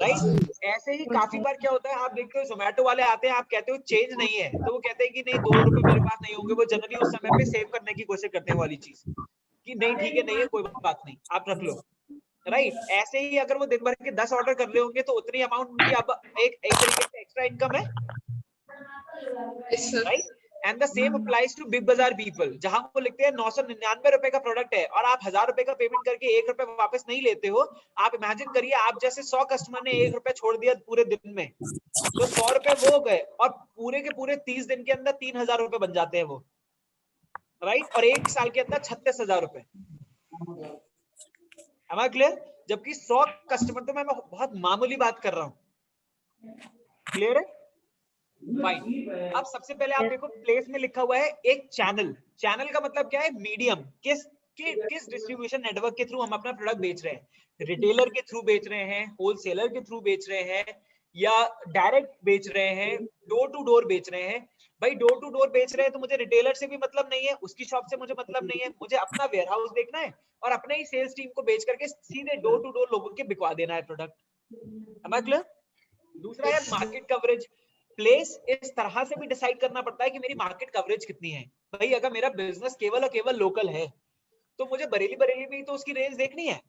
राइट। ऐसे ही काफी बार क्या होता है, आप देखते हो जोमेटो वाले आते हैं, आप कहते हो चेंज नहीं है, तो वो कहते हैं कि नहीं 2 रुपए मेरे पास नहीं होंगे। वो जनरली उस समय पे सेव करने की कोशिश करते हैं वाली चीज कि नहीं ठीक है, नहीं है, कोई बात नहीं, आप रख लो, राइट। ऐसे ही अगर वो दिन भर के 10 ऑर्डर कर रहे होंगे तो उतनी अमाउंट उनकी अब एक तरीके से एक्स्ट्रा इनकम है, right. And the same applies to Big Bazaar people, जहां वो लिखते हैं 999 रुपए का प्रोडक्ट है और आप 1000 रुपए का पेमेंट करके 1 रुपए वापस नहीं लेते हो। आप इमेजिन करिए, आप जैसे 100 कस्टमर ने 1 रुपए छोड़ दिया पूरे दिन में, तो 100 रुपए वो गए और पूरे के पूरे 30 दिन के अंदर 3000 रुपए बन जाते हैं वो, राइट। और 1 साल के अंदर 36,000 रुपए। Am I clear? जबकि 100 कस्टमर तो मैं बहुत मामूली बात कर रहा हूं, क्लियर है? फाइन। अब सबसे पहले आप देखो प्लेस में लिखा हुआ है एक चैनल। चैनल का मतलब क्या है? मीडियम। किस डिस्ट्रीब्यूशन नेटवर्क के थ्रू हम अपना प्रोडक्ट बेच रहे हैं? रिटेलर के थ्रू बेच रहे हैं, होलसेलर के थ्रू बेच रहे हैं, या डायरेक्ट बेच रहे हैं, डोर टू डोर बेच रहे हैं? भाई डोर टू डोर बेच रहे हैं तो मुझे रिटेलर से भी मतलब नहीं है, उसकी शॉप से मुझे मतलब नहीं है, मुझे अपना वेयर हाउस देखना है और अपने ही सेल्स टीम को बेच करके सीधे डोर टू डोर लोगों के बिकवा देना है प्रोडक्ट। Am I clear? दूसरा है मार्केट कवरेज। प्लेस इस तरह से भी डिसाइड करना पड़ता है कि मेरी मार्केट कवरेज कितनी है। भाई अगर मेरा बिजनेस केवल और केवल लोकल है तो मुझे बरेली में ही तो उसकी रेंज देखनी है।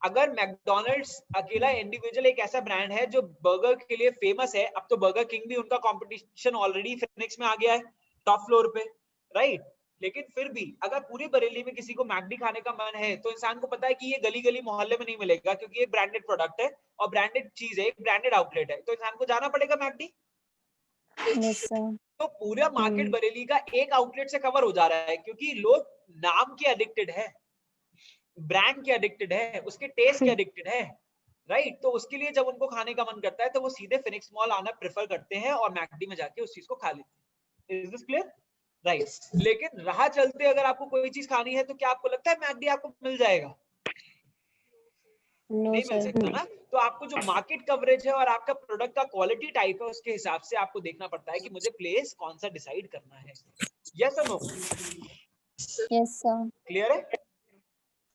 अगर मैकडोनल्ड्स अकेला इंडिविजुअल एक ऐसा ब्रांड है जो बर्गर के लिए फेमस है, अब तो बर्गर किंग भी उनका कंपटीशन ऑलरेडी फिनिक्स में आ गया है टॉप फ्लोर पे, राइट। लेकिन फिर भी अगर पूरी बरेली में किसी को मैकडी खाने का मन है तो इंसान को पता है कि ये गली गली मोहल्ले में नहीं मिलेगा, क्योंकि ये ब्रांडेड प्रोडक्ट है और ब्रांडेड चीज है, एक ब्रांडेड आउटलेट है, तो इंसान को जाना पड़ेगा मैकडी। तो पूरा मार्केट बरेली का एक आउटलेट से कवर हो जा रहा है, क्योंकि लोग नाम के एडिक्टेड है, ब्रांड के एडिक्टेड है, उसके टेस्ट के एडिक्टेड है, राइट। तो उसके लिए जब उनको खाने का मन करता है तो वो सीधे फिनिक्स मॉल आना प्रेफर करते हैं और मैकडी में जाके उस चीज को खा लेते हैं। Is this clear? राइट। लेकिन राह चलते अगर आपको कोई चीज खानी है तो क्या आपको लगता है मैकडी आपको मिल जाएगा? नहीं मिल सकता ना। तो आपको जो मार्केट कवरेज है और आपका प्रोडक्ट का क्वालिटी टाइप है उसके हिसाब से आपको देखना पड़ता है कि मुझे प्लेस कौन सा डिसाइड करना है। यस और नो? Yes sir. क्लियर है?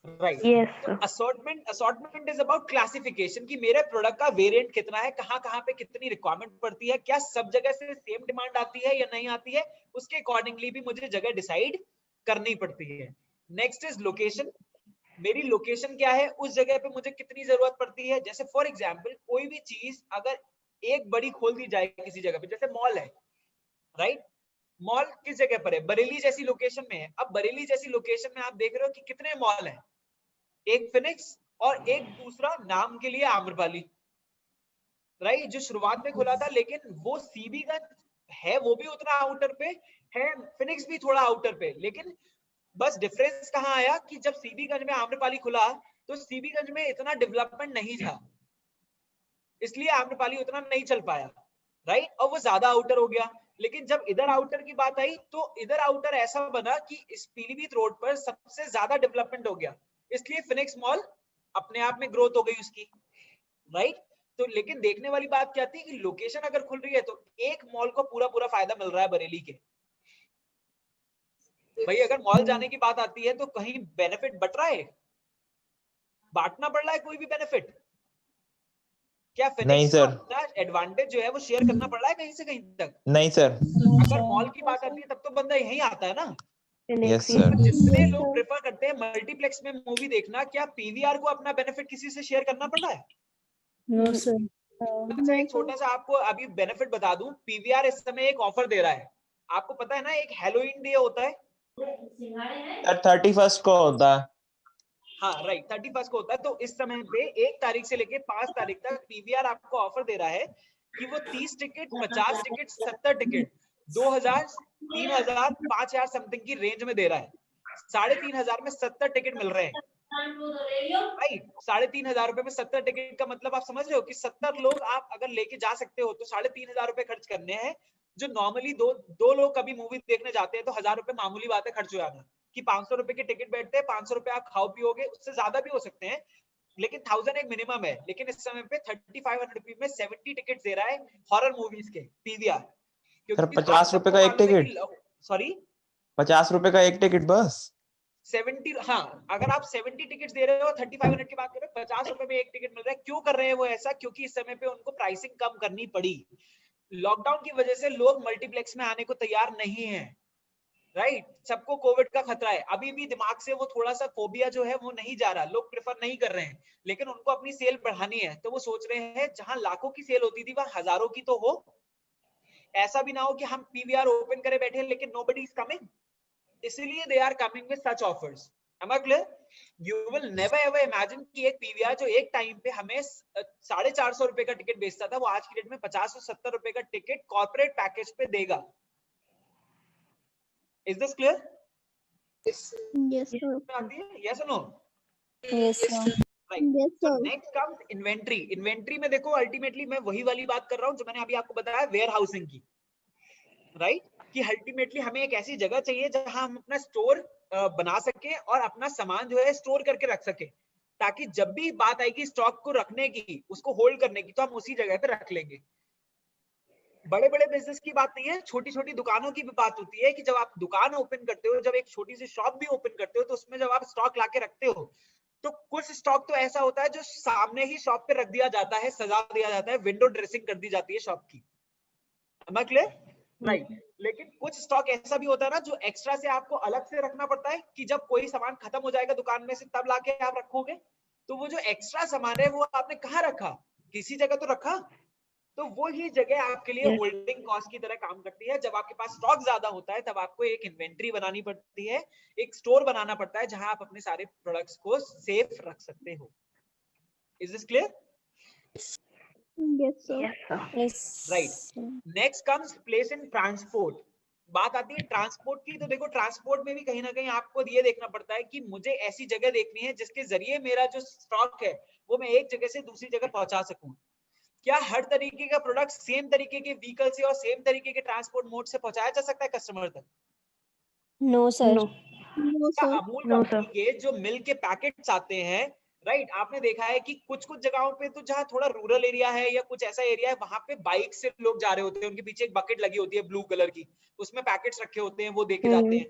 राइट। तो असॉर्टमेंट इज अबाउट क्लासिफिकेशन कि मेरे प्रोडक्ट का वेरिएंट कितना है, कहां पे कितनी रिक्वायरमेंट पड़ती है, क्या सब जगह से सेम डिमांड आती है या नहीं आती है, उसके अकॉर्डिंगली भी मुझे जगह डिसाइड करनी पड़ती है। Next is location. मेरी लोकेशन क्या है, उस जगह पे मुझे कितनी जरूरत पड़ती है। जैसे फॉर एग्जांपल कोई भी चीज अगर एक बड़ी खोल दी जाए किसी जगह पे, जैसे मॉल है, राइट। मॉल किस जगह पर है? बरेली जैसी लोकेशन में है। अब बरेली जैसी लोकेशन में आप देख रहे हो कि कितने मॉल हैं, एक फिनिक्स और एक दूसरा नाम के लिए आम्रपाली, राइट, जो शुरुआत में खुला था, लेकिन वो सीबीगंज है, वो भी उतना आउटर पे है, फिनिक्स भी थोड़ा आउटर पे। लेकिन बस डिफरेंस कहाँ आया कि जब सीबीगंज में आम्रपाली खुला तो सीबीगंज में इतना डेवलपमेंट नहीं था, इसलिए आम्रपाली उतना नहीं चल पाया, राइट, और वो ज्यादा आउटर हो गया। लेकिन जब इधर आउटर की बात आई तो इधर आउटर ऐसा बना कि इस पीलीभीत रोड पर सबसे ज्यादा डेवलपमेंट हो गया, इसलिए फिनिक्स मॉल अपने आप में ग्रोथ हो गई उसकी, राइट। तो लेकिन देखने वाली बात क्या थी कि लोकेशन अगर खुल रही है तो एक मॉल को पूरा फायदा मिल रहा है बरेली के। भाई अगर मॉल जाने की बात आती है तो कहीं बेनिफिट बट रहा है, बांटना पड़ रहा है कोई भी बेनिफिट? क्या फिनिक्स को अपना एडवांटेज जो है वो शेयर करना पड़ रहा है कहीं से कहीं तक? नहीं सर। अगर मॉल की बात आती है तब तो बंदा यहीं आता है ना। Yes sir. जितने लोग प्रेफर करते हैं मल्टीप्लेक्स में मूवी देखना, क्या पीवीआर को अपना बेनिफिट किसी से शेयर करना पड़ रहा है? No sir. अच्छा, एक छोटा सा आपको अभी बेनिफिट बता दूं, पीवीआर इस समय एक ऑफर दे रहा है। आपको पता है ना, एक हैलोवीन डे होता है। 31 को होता है। हाँ राइट, 31 को होता है। तो इस समय पे 1 तारीख से लेके 5 तारीख तक पीवीआर आपको ऑफर दे रहा है कि वो 30 टिकट, 50 टिकट, 70 टिकट 2000, 3000, 5000 समथिंग की रेंज में दे रहा है। 3500 में 70 टिकट मिल रहे हैं। राइट, 3500 रुपए में 70 टिकट का मतलब आप समझ रहे हो कि 70 लोग आप अगर लेके जा सकते हो तो 3500 रुपए खर्च करने हैं। जो नॉर्मली दो लोग कभी मूवी देखने जाते हैं तो 1000 रुपए मामूली बात है खर्च हो जाना, कि 500 रुपए की टिकट बैठते हैं, 500 रुपए आप खाओ पियोगे, उससे ज्यादा भी हो सकते हैं, लेकिन 1000 एक मिनिमम है। लेकिन इस समय पे 3500 रुपए में 70 टिकट दे रहा है हॉरर मूवीज के पीवीआर। सर 50 रुपए का एक टिकट? सॉरी 50 रुपए का एक टिकट बस? 70, हाँ, अगर आप 70 टिकट्स दे रहे हो, 3500 की बात कर रहे हो, 50 रुपए में एक टिकट मिल रहा है। क्यों कर रहे हैं वो ऐसा? क्योंकि इस समय पे उनको प्राइसिंग कम करनी पड़ी। लॉकडाउन की वजह से लोग मल्टीप्लेक्स में आने को तैयार नहीं है। राइट, सबको कोविड का खतरा है, अभी भी दिमाग से वो थोड़ा सा फोबिया जो है वो नहीं जा रहा, लोग प्रेफर नहीं कर रहे हैं, लेकिन उनको अपनी सेल बढ़ानी है। तो वो सोच रहे हैं जहां लाखों की सेल होती थी वहां हजारों की तो हो। ऐसा भी ना हो कि हम पीवीआर ओपन करे बैठे लेकिन नोबडी इज कमिंग, इसलिए they are coming with such offers. Am I clear? You will never ever imagine कि एक पीवीआर जो एक टाइम पे हमें 450 रुपए का टिकट बेचता था, वो आज की डेट में 50 और 70 रुपए का टिकट कॉर्पोरेट पैकेज पे देगा। Is this clear? Yes, sir. Yes or no? Yes sir. Right. Yes, So sir. next comes inventory. Inventory में देखो, अल्टीमेटली मैं वही वाली बात कर रहा हूँ जो मैंने अभी आपको बताया वेयर हाउसिंग की। राइट, कि अल्टीमेटली हमें एक ऐसी जगह चाहिए जहां हम अपना स्टोर बना सके और अपना सामान जो है स्टोर करके रख सके, ताकि जब भी बात आएगी स्टॉक को रखने की, उसको होल्ड करने की, तो हम उसी जगह पे रख लेंगे। बड़े बड़े बिजनेस की बात नहीं है, छोटी छोटी दुकानों की भी बात होती है कि जब आप दुकान ओपन करते हो, जब एक छोटी सी शॉप भी ओपन करते हो, तो उसमें जब आप स्टॉक लाके रखते हो, तो कुछ स्टॉक तो ऐसा होता है जो सामने ही शॉप पे रख दिया जाता है, सजा दिया जाता है, विंडो ड्रेसिंग कर दी जाती है शॉप की। क्लियर? राइट, लेकिन कुछ स्टॉक ऐसा भी होता है ना जो एक्स्ट्रा से आपको अलग से रखना पड़ता है, कि जब कोई सामान खत्म हो जाएगा दुकान में से तब लाके आप रखोगे। तो वो जो एक्स्ट्रा सामान है वो आपने कहाँ रखा? किसी जगह तो रखा। तो वो ही जगह आपके लिए होल्डिंग कॉस्ट की तरह काम करती है। जब आपके पास स्टॉक ज्यादा होता है तब आपको एक इन्वेंट्री बनानी पड़ती है, एक स्टोर बनाना पड़ता है जहां आप अपने सारे प्रोडक्ट्स को सेफ रख सकते हो। Is this clear? Yes, sir. Yes, sir. Yes. Right, next comes place in transport. बात आती है ट्रांसपोर्ट की, तो देखो ट्रांसपोर्ट में भी कहीं ना कहीं आपको ये देखना पड़ता है कि मुझे ऐसी जगह देखनी है जिसके जरिए मेरा जो स्टॉक है वो मैं एक जगह से दूसरी जगह पहुंचा सकूं। क्या हर तरीके का प्रोडक्ट सेम तरीके के व्हीकल से और सेम तरीके के ट्रांसपोर्ट मोड से पहुंचाया जा सकता है कस्टमर तक? No sir. No. No, sir. Amul No, company sir. के जो मिल्क के पैकेट्स आते हैं, राइट, आपने देखा है कि कुछ कुछ जगहों पे तो जहां थोड़ा रूरल एरिया है या कुछ ऐसा एरिया है, वहां पे बाइक से लोग जा रहे होते हैं, उनके पीछे एक बकेट लगी होती है ब्लू कलर की, उसमें पैकेट्स रखे होते हैं, वो देके जाते हैं।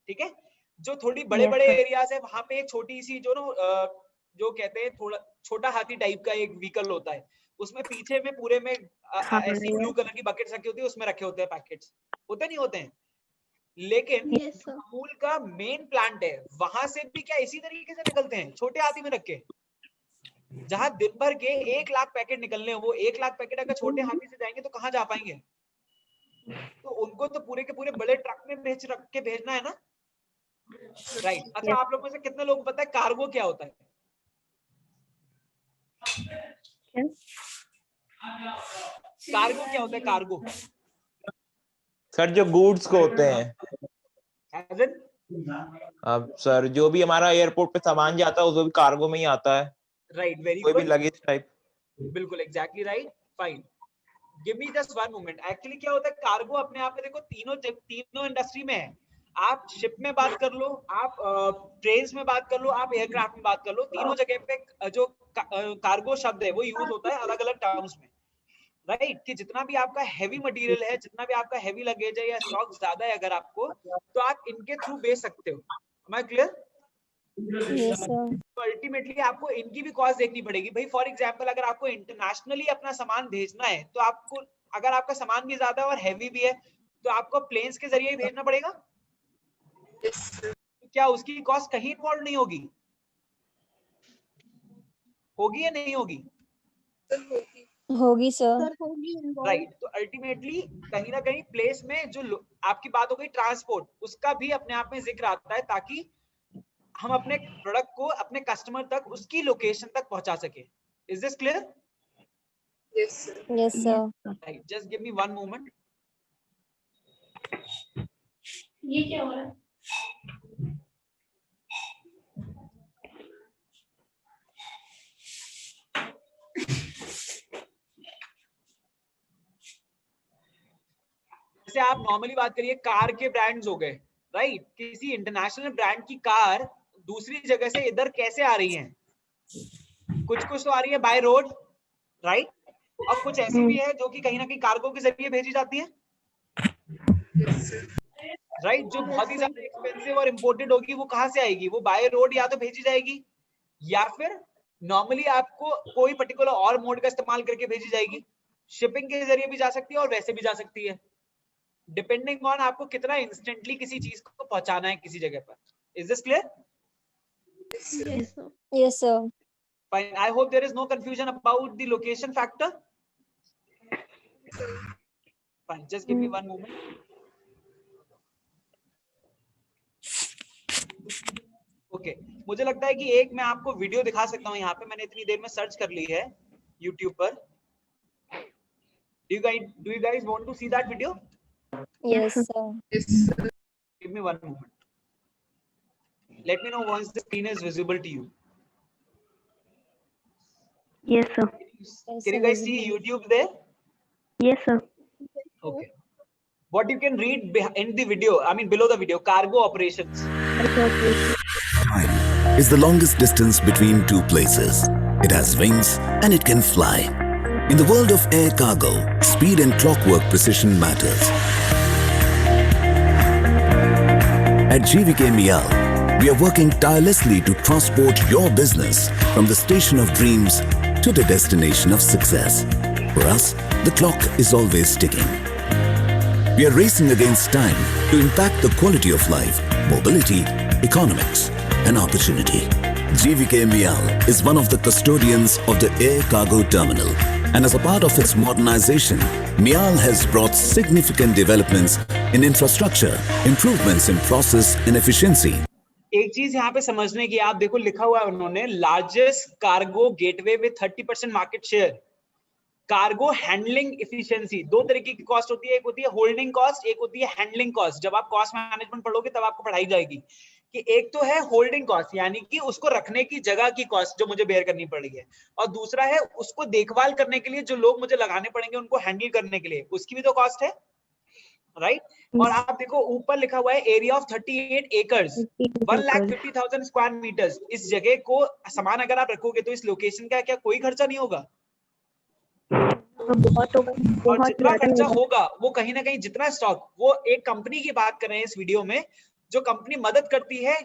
ठीक है, जो थोड़ी बड़े Yes, बड़े sir. एरियाज है वहां पे एक छोटी सी जो कहते हैं थोड़ा छोटा हाथी टाइप का एक व्हीकल होता है, उसमें पीछे में पूरे में हाँ, ऐसी ब्लू कलर की बकेट्स रखी होती है, उसमें रखे होते हैं पैकेट्स, होते नहीं होते हैं? लेकिन Yes, sir. अमूल का मेन प्लांट है, वहां से भी क्या इसी तरीके से निकलते हैं, छोटे हाथी में रख के। जहां दिन भर के 1 लाख पैकेट निकलने हैं, वो 1 लाख पैकेट अगर छोटे हाथी से जाएंगे तो कहां जा पाएंगे? तो उनको तो पूरे के पूरे बड़े ट्रक में रख के भेजना है ना। राइट, अच्छा, आप लोगों में से कितने लोगों को पता है कार्गो क्या होता है? कार्गो क्या होता है? कार्गो सर जो गुड्स को होते हैं, एज इन अब सर जो भी हमारा एयरपोर्ट पे सामान जाता है वो भी कार्गो में ही आता है। राइट, वेरी कोई भी गुड, लगेज टाइप। बिल्कुल exactly right, fine. Give me just one moment. Actually क्या होता है कार्गो अपने आप में, देखो तीनों इंडस्ट्री में है। आप शिप में बात कर लो, आप ट्रेन्स में बात कर लो, आप एयरक्राफ्ट में बात कर लो, तीनों जगह पे जो कार्गो शब्द है वो यूज होता है अलग अलग टर्म्स में। राइट, कि जितना भी आपका हैवी मटेरियल है, जितना भी आपका हैवी लगेज है या स्टॉक ज्यादा है अगर आपको, तो आप इनके थ्रू बेच सकते हो। Am I clear? Yes sir. तो अल्टीमेटली आपको इनकी भी कॉस्ट देखनी पड़ेगी भाई। फॉर एग्जांपल अगर आपको इंटरनेशनली अपना सामान भेजना है, तो आपको, अगर आपका सामान भी ज्यादा और हैवी भी है, तो आपको प्लेन्स के जरिए ही भेजना पड़ेगा। Yes, sir. तो क्या उसकी कॉस्ट कहीं इन्वॉल्व नहीं होगी? होगी या नहीं होगी? होगी सर। सर होगी involved। राइट। तो अल्टीमेटली कहीं ना कहीं प्लेस में जो आपकी बात हो गई ट्रांसपोर्ट, उसका भी अपने आप में जिक्र आता है, ताकि हम अपने प्रोडक्ट को अपने कस्टमर तक उसकी लोकेशन तक पहुंचा सके। Is this clear? Yes, sir. Yes sir. Right, just give me one moment. ये क्या हो रहा है? जैसे आप नॉर्मली बात करिए, कार के ब्रांड्स हो गए, राइट? किसी इंटरनेशनल ब्रांड की कार दूसरी जगह से इधर कैसे आ रही है? कुछ कुछ तो आ रही है बाय रोड, राइट? और कुछ ऐसी भी है जो कि कहीं ना कहीं कार्गो के जरिए भेजी जाती है, Yes, sir. राइट? जो बहुत ही ज्यादा एक्सपेंसिव और इम्पोर्टेड होगी, वो कहाँ से आएगी? वो बाय रोड या तो भेजी जाएगी, या फिर नॉर्मली आपको कोई पर्टिकुलर और मोड का इस्तेमाल करके भेजी जाएगी। शिपिंग के जरिए भी जा सकती है और वैसे भी जा सकती है, डिपेंडिंग ऑन आपको कितना इंस्टेंटली किसी चीज को पहुंचाना है किसी जगह पर। Is this clear? Yes, sir. Yes sir. Fine. I hope there is no confusion about the location factor. Fine. Just give me one moment. Okay. मुझे लगता है कि एक मैं आपको वीडियो दिखा सकता हूँ यहाँ पे, मैंने इतनी देर में सर्च कर ली है YouTube पर। Do you guys want to see that video? Yes sir. Yes, sir. Give me one moment. Let me know once the screen is visible to you. Yes, sir. Can you guys see YouTube there? Yes, sir. Okay. What you can read in the video, I mean below the video, cargo operations. Time is the longest distance between two places. It has wings and it can fly. In the world of air cargo, speed and clockwork precision matters. At GVK Mial, we are working tirelessly to transport your business from the station of dreams to the destination of success. For us, the clock is always ticking. We are racing against time to impact the quality of life, mobility, economics, and opportunity. GVK Mial is one of the custodians of the air cargo terminal, and as a part of its modernization, Mial has brought significant developments in infrastructure, improvements in process and efficiency. एक चीज यहाँ पे समझने की, आप देखो लिखा हुआ है उन्होंने, largest cargo gateway with 30% market share. Cargo handling efficiency, दो तरीके की कॉस्ट होती है, एक होती है होल्डिंग कॉस्ट, एक होती है हैंडलिंग कॉस्ट। जब आप कॉस्ट मैनेजमेंट पढ़ोगे तब आपको पढ़ाई जाएगी कि एक तो है होल्डिंग कॉस्ट, यानी कि उसको रखने की जगह की कॉस्ट जो मुझे बेयर करनी पड़ेगी है, और दूसरा है उसको देखभाल करने के लिए जो लोग मुझे लगाने पड़ेंगे उनको हैंडल करने के लिए, उसकी भी तो कॉस्ट है, राइट? और आप देखो ऊपर लिखा हुआ है area of 38 acres, 1,50,000 square metres. इस जगह को सामान अगर आप रखोगे तो इस लोकेशन का क्या कोई खर्चा नहीं होगा? बहुत होगा, और बहुत जितना ज्यादा खर्चा होगा। होगा वो कहीं ना कहीं जितना स्टॉक, वो एक कंपनी की बात कर रहे हैं इस वीडियो में, जो कंपनी मदद करती है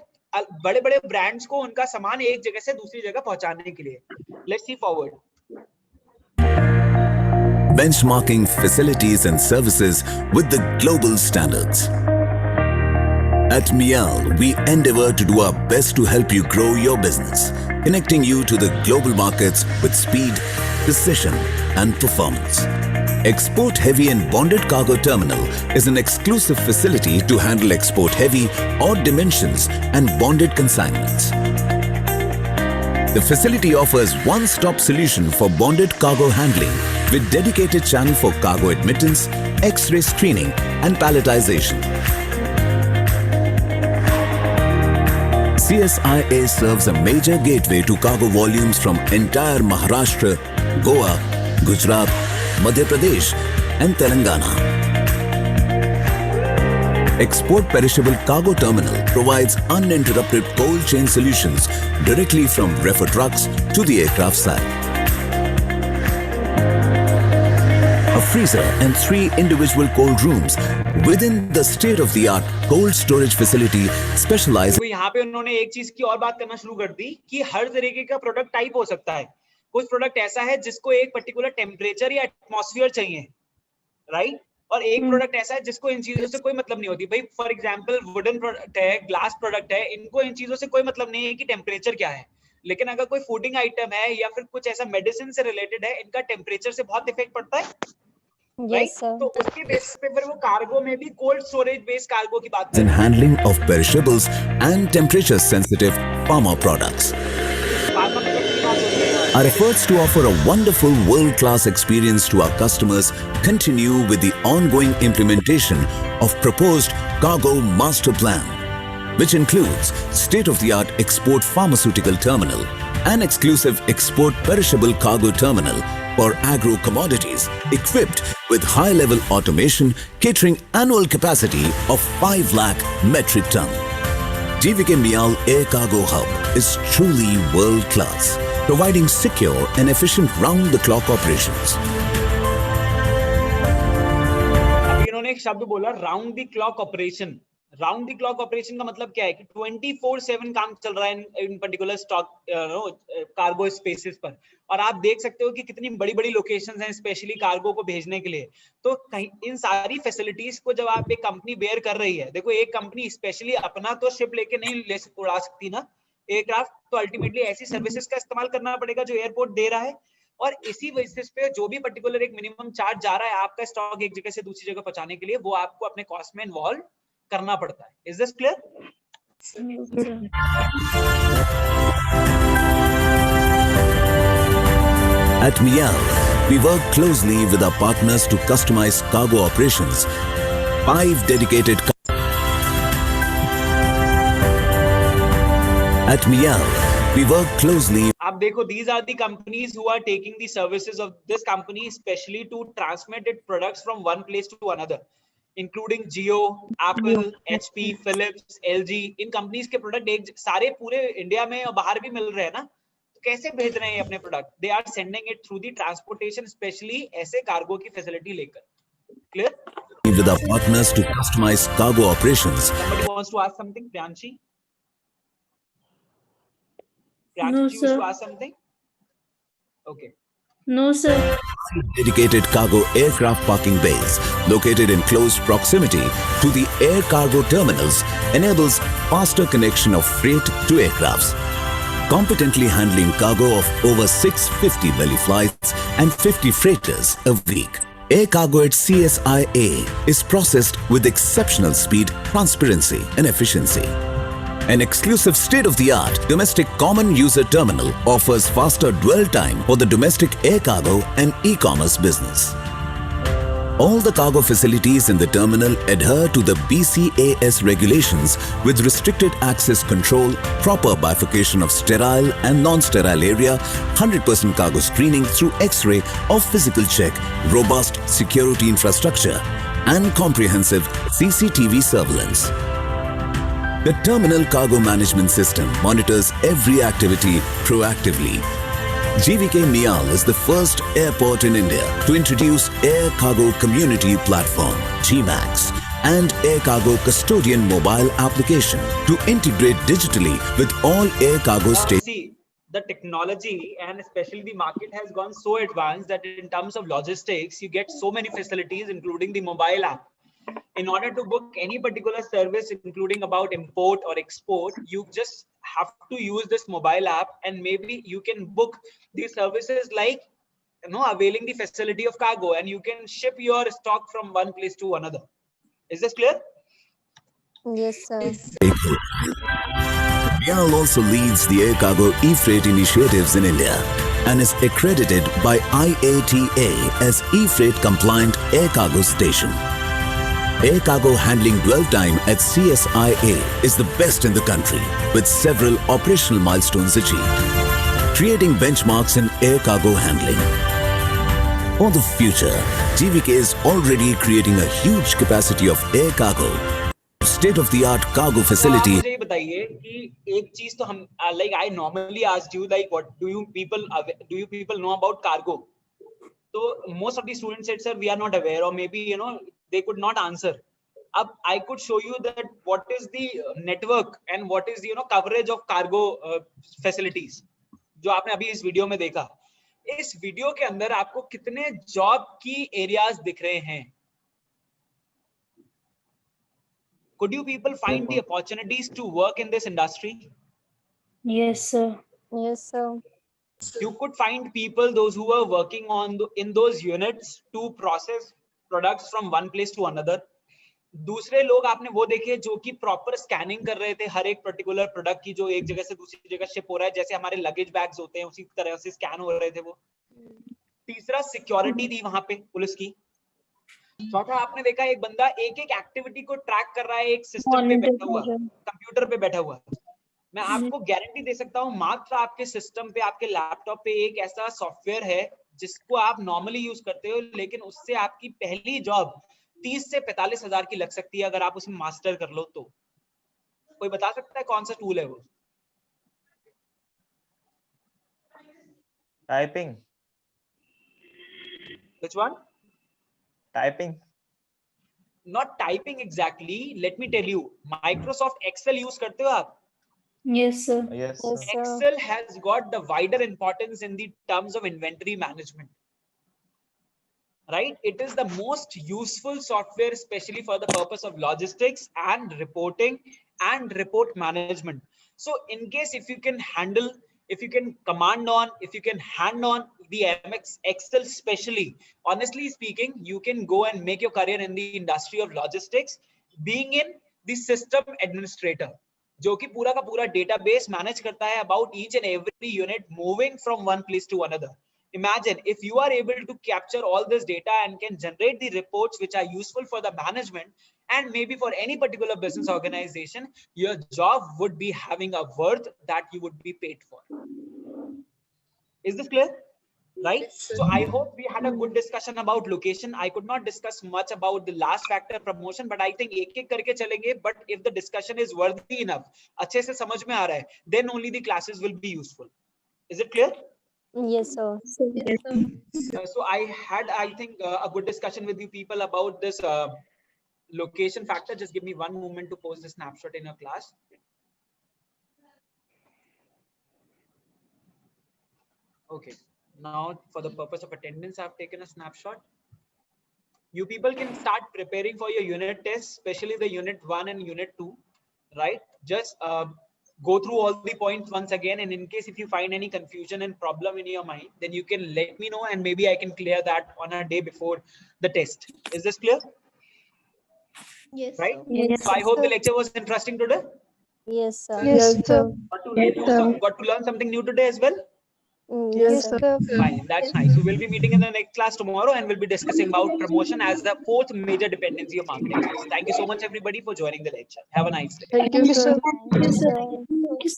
बड़े बड़े ब्रांड्स को उनका सामान एक जगह से दूसरी जगह पहुंचाने के लिए। Let's see forward. Benchmarking facilities and services with the global standards. At Mial, we endeavor to do our best to help you grow your business, connecting you to the global markets with speed, precision, and performance. Export Heavy and Bonded Cargo Terminal is an exclusive facility to handle export heavy, odd dimensions, and bonded consignments. The facility offers one-stop solution for bonded cargo handling with dedicated channel for cargo admittance, X-ray screening, and palletization. CSIA serves a major gateway to cargo volumes from entire Maharashtra, Goa, Gujarat, Madhya Pradesh, and Telangana. Export Perishable Cargo Terminal provides uninterrupted cold chain solutions directly from reefer trucks to the aircraft side. A freezer and 3 individual cold rooms within the state-of-the-art cold storage facility specialized. तो यहाँ पे उन्होंने एक चीज की और बात करना शुरू कर दी कि हर तरीके का प्रोडक्ट टाइप हो सकता है। कुछ प्रोडक्ट ऐसा है जिसको एक पर्टिकुलर टेम्परेचर या एटमॉस्फेयर चाहिए, राइट? और एक प्रोडक्ट ऐसा है जिसको इन चीजों से कोई मतलब नहीं होती। भाई फॉर एग्जांपल वुडन प्रोडक्ट है, ग्लास प्रोडक्ट है, इनको इन चीजों से कोई मतलब नहीं है कि टेम्परेचर क्या है, लेकिन अगर कोई फूडिंग आइटम है या फिर कुछ ऐसा मेडिसिन से रिलेटेड है, इनका टेम्परेचर से बहुत इफेक्ट पड़ता है, राइट? तो उसके बेसिस पे फिर वो कार्गो में भी कोल्ड स्टोरेज बेस्ड कार्गो की बात In handling of perishables and temperature sensitive pharma products. Our efforts to offer a wonderful world-class experience to our customers continue with the ongoing implementation of proposed Cargo Master Plan, which includes state-of-the-art export pharmaceutical terminal, an exclusive export perishable cargo terminal for agro commodities equipped with high-level automation catering annual capacity of 5 lakh metric ton. GVK Mial Air Cargo Hub is truly world-class, providing secure and efficient round-the-clock operations. अभी इन्होंने एक शब्द बोला round the clock operation. Round the clock operation का मतलब क्या है कि 24/7 काम चल रहा है इन पर्टिकुलर स्टॉक कार्गो स्पेसेस पर। और आप देख सकते हो कि कितनी बड़ी बड़ी लोकेशंस हैं स्पेशली कार्गो को भेजने के लिए। तो कहीं इन सारी फैसिलिटीज को जब आप एक कंपनी बेयर कर रही है, देखो एक कंपनी स्पेशली अपना तो शिप लेके नहीं उड़ा सकती ना एयरक्राफ्ट, तो अल्टीमेटली ऐसी सर्विसेज का इस्तेमाल करना पड़ेगा जो एयरपोर्ट दे रहा है। और इसी बेसिस पे जो भी पर्टिकुलर एक मिनिमम चार्ज जा रहा है आपका स्टॉक एक जगह से दूसरी जगह पहुंचाने के लिए, वो आपको अपने कॉस्ट में इन्वॉल्व करना पड़ता है। Is this clear? At Mial, we work closely with our partners to customize cargo operations. 5 dedicated At Mial, we work closely. आप देखो, these are the companies who are taking the services of this company especially to transmit its products from one place to another, including Jio, Apple, HP, Philips, LG। In companies के product एक सारे पूरे India में और बाहर भी मिल रहे हैं ना, तो कैसे भेज रहे हैं अपने product? They are sending it through the transportation, specially ऐसे कार्गो की फैसिलिटी लेकर। Clear? With our partners to customize cargo operations. Somebody wants to ask something? Priyanshi? No, Priyanshi, you sir. wish to ask something? Okay. No, sir. Dedicated cargo aircraft parking bays located in close proximity to the air cargo terminals enables faster connection of freight to aircrafts. Competently handling cargo of over 650 belly flights and 50 freighters a week. Air cargo at CSIA is processed with exceptional speed, transparency and efficiency. An exclusive state-of-the-art domestic common user terminal offers faster dwell time for the domestic air cargo and e-commerce business. All the cargo facilities in the terminal adhere to the BCAS regulations with restricted access control, proper bifurcation of sterile and non-sterile area, 100% cargo screening through X-ray or physical check, robust security infrastructure, and comprehensive CCTV surveillance. The terminal cargo management system monitors every activity proactively. GVK Mial is the first airport in India to introduce Air Cargo Community Platform (GMAX) and Air Cargo Custodian mobile application to integrate digitally with all air cargo stations. See, the technology and especially the market has gone so advanced that in terms of logistics, you get so many facilities, including the mobile app. In order to book any particular service, including about import or export, you just have to use this mobile app, and maybe you can book these services like, availing the facility of cargo, and you can ship your stock from one place to another. Is this clear? Yes, sir. Mial also leads the air cargo e-freight initiatives in India and is accredited by IATA as e-freight compliant air cargo station. Air cargo handling dwell time at CSIA is the best in the country, with several operational milestones achieved, creating benchmarks in air cargo handling. For the future, GVK is already creating a huge capacity of air cargo, state-of-the-art cargo facility. मुझे बताइए कि एक चीज तो हम I normally asked you what do you people know about cargo? So most of the students said, sir, we are not aware, or maybe they could not answer. Ab I could show you that what is the network and what is the coverage of cargo facilities जो आपने अभी इस video में देखा। इस video के अंदर आपको कितने जॉब की एरियाज दिख रहे हैं? Could you people find the opportunities to work in this industry? Yes, sir. Yes, sir. You could find people those who were working on in those units to process products from one place to another. दूसरे लोग आपने वो देखे जो कि proper scanning कर रहे थे हर एक पर्टिकुलर प्रोडक्ट की जो एक जगह से दूसरी जगह शिप हो रहा है, जैसे हमारे लगेज बैग्स होते हैं उसी तरह से स्कैन हो रहे थे वो। तीसरा सिक्योरिटी थी वहां पे पुलिस की। चौथा आपने देखा एक बंदा एक एक एक्टिविटी को ट्रैक कर रहा है एक सिस्टम पे बैठा हुआ, कंप्यूटर पे बैठा हुआ। मैं आपको गारंटी दे सकता हूँ मात्र आपके सिस्टम पे आपके लैपटॉप पे एक ऐसा सॉफ्टवेयर है जिसको आप नॉर्मली यूज करते हो, लेकिन उससे आपकी पहली जॉब 30 से 45 हजार की लग सकती है अगर आप उसमें मास्टर कर लो तो। कोई बता सकता है कौन सा टूल है वो? Typing. Which one? Typing. Not typing exactly. Let me tell you, Microsoft Excel use करते हो आप? Yes, sir. Yes, Yes, sir. sir. Excel has got the wider importance in the terms of inventory management. Right? It is the most useful software, especially for the purpose of logistics and reporting and report management. So in case if you can handle, if you can command on, if you can hand on the MX Excel especially, honestly speaking, you can go and make your career in the industry of logistics, being in the system administrator, जो कि पूरा का पूरा database manage करता है about each and every unit moving from one place to another. Imagine if you are able to capture all this data and can generate the reports which are useful for the management and maybe for any particular business organization, your job would be having a worth that you would be paid for. Is this clear? Right? Yes, sir. So I hope we had a good discussion about location. I could not discuss much about the last factor, promotion, but I think एक एक करके चलेंगे. But if the discussion is worthy enough, अच्छे से समझ में आ रहा है, then only the classes will be useful. Is it clear? Yes, sir. Yes, sir. So I had, I think, a good discussion with you people about this location factor. Just give me one moment to post the snapshot in your class. Okay. Now, for the purpose of attendance, I've taken a snapshot. You people can start preparing for your unit tests, especially the unit 1 and unit 2, right? Just go through all the points once again, and in case if you find any confusion and problem in your mind, then you can let me know and maybe I can clear that on a day before the test. Is this clear? Yes, Right? sir. Yes, So I hope the sir. lecture was interesting today. Yes, sir. Yes, sir. Got to learn something new today as well. Yes, sir. Fine, that's nice. So we'll be meeting in the next class tomorrow and we'll be discussing about promotion as the 4th major dependency of marketing. Thank you so much everybody for joining the lecture. Have a nice day. Thank you, sir. Thank you, sir. Thank you, sir. Thank you, sir.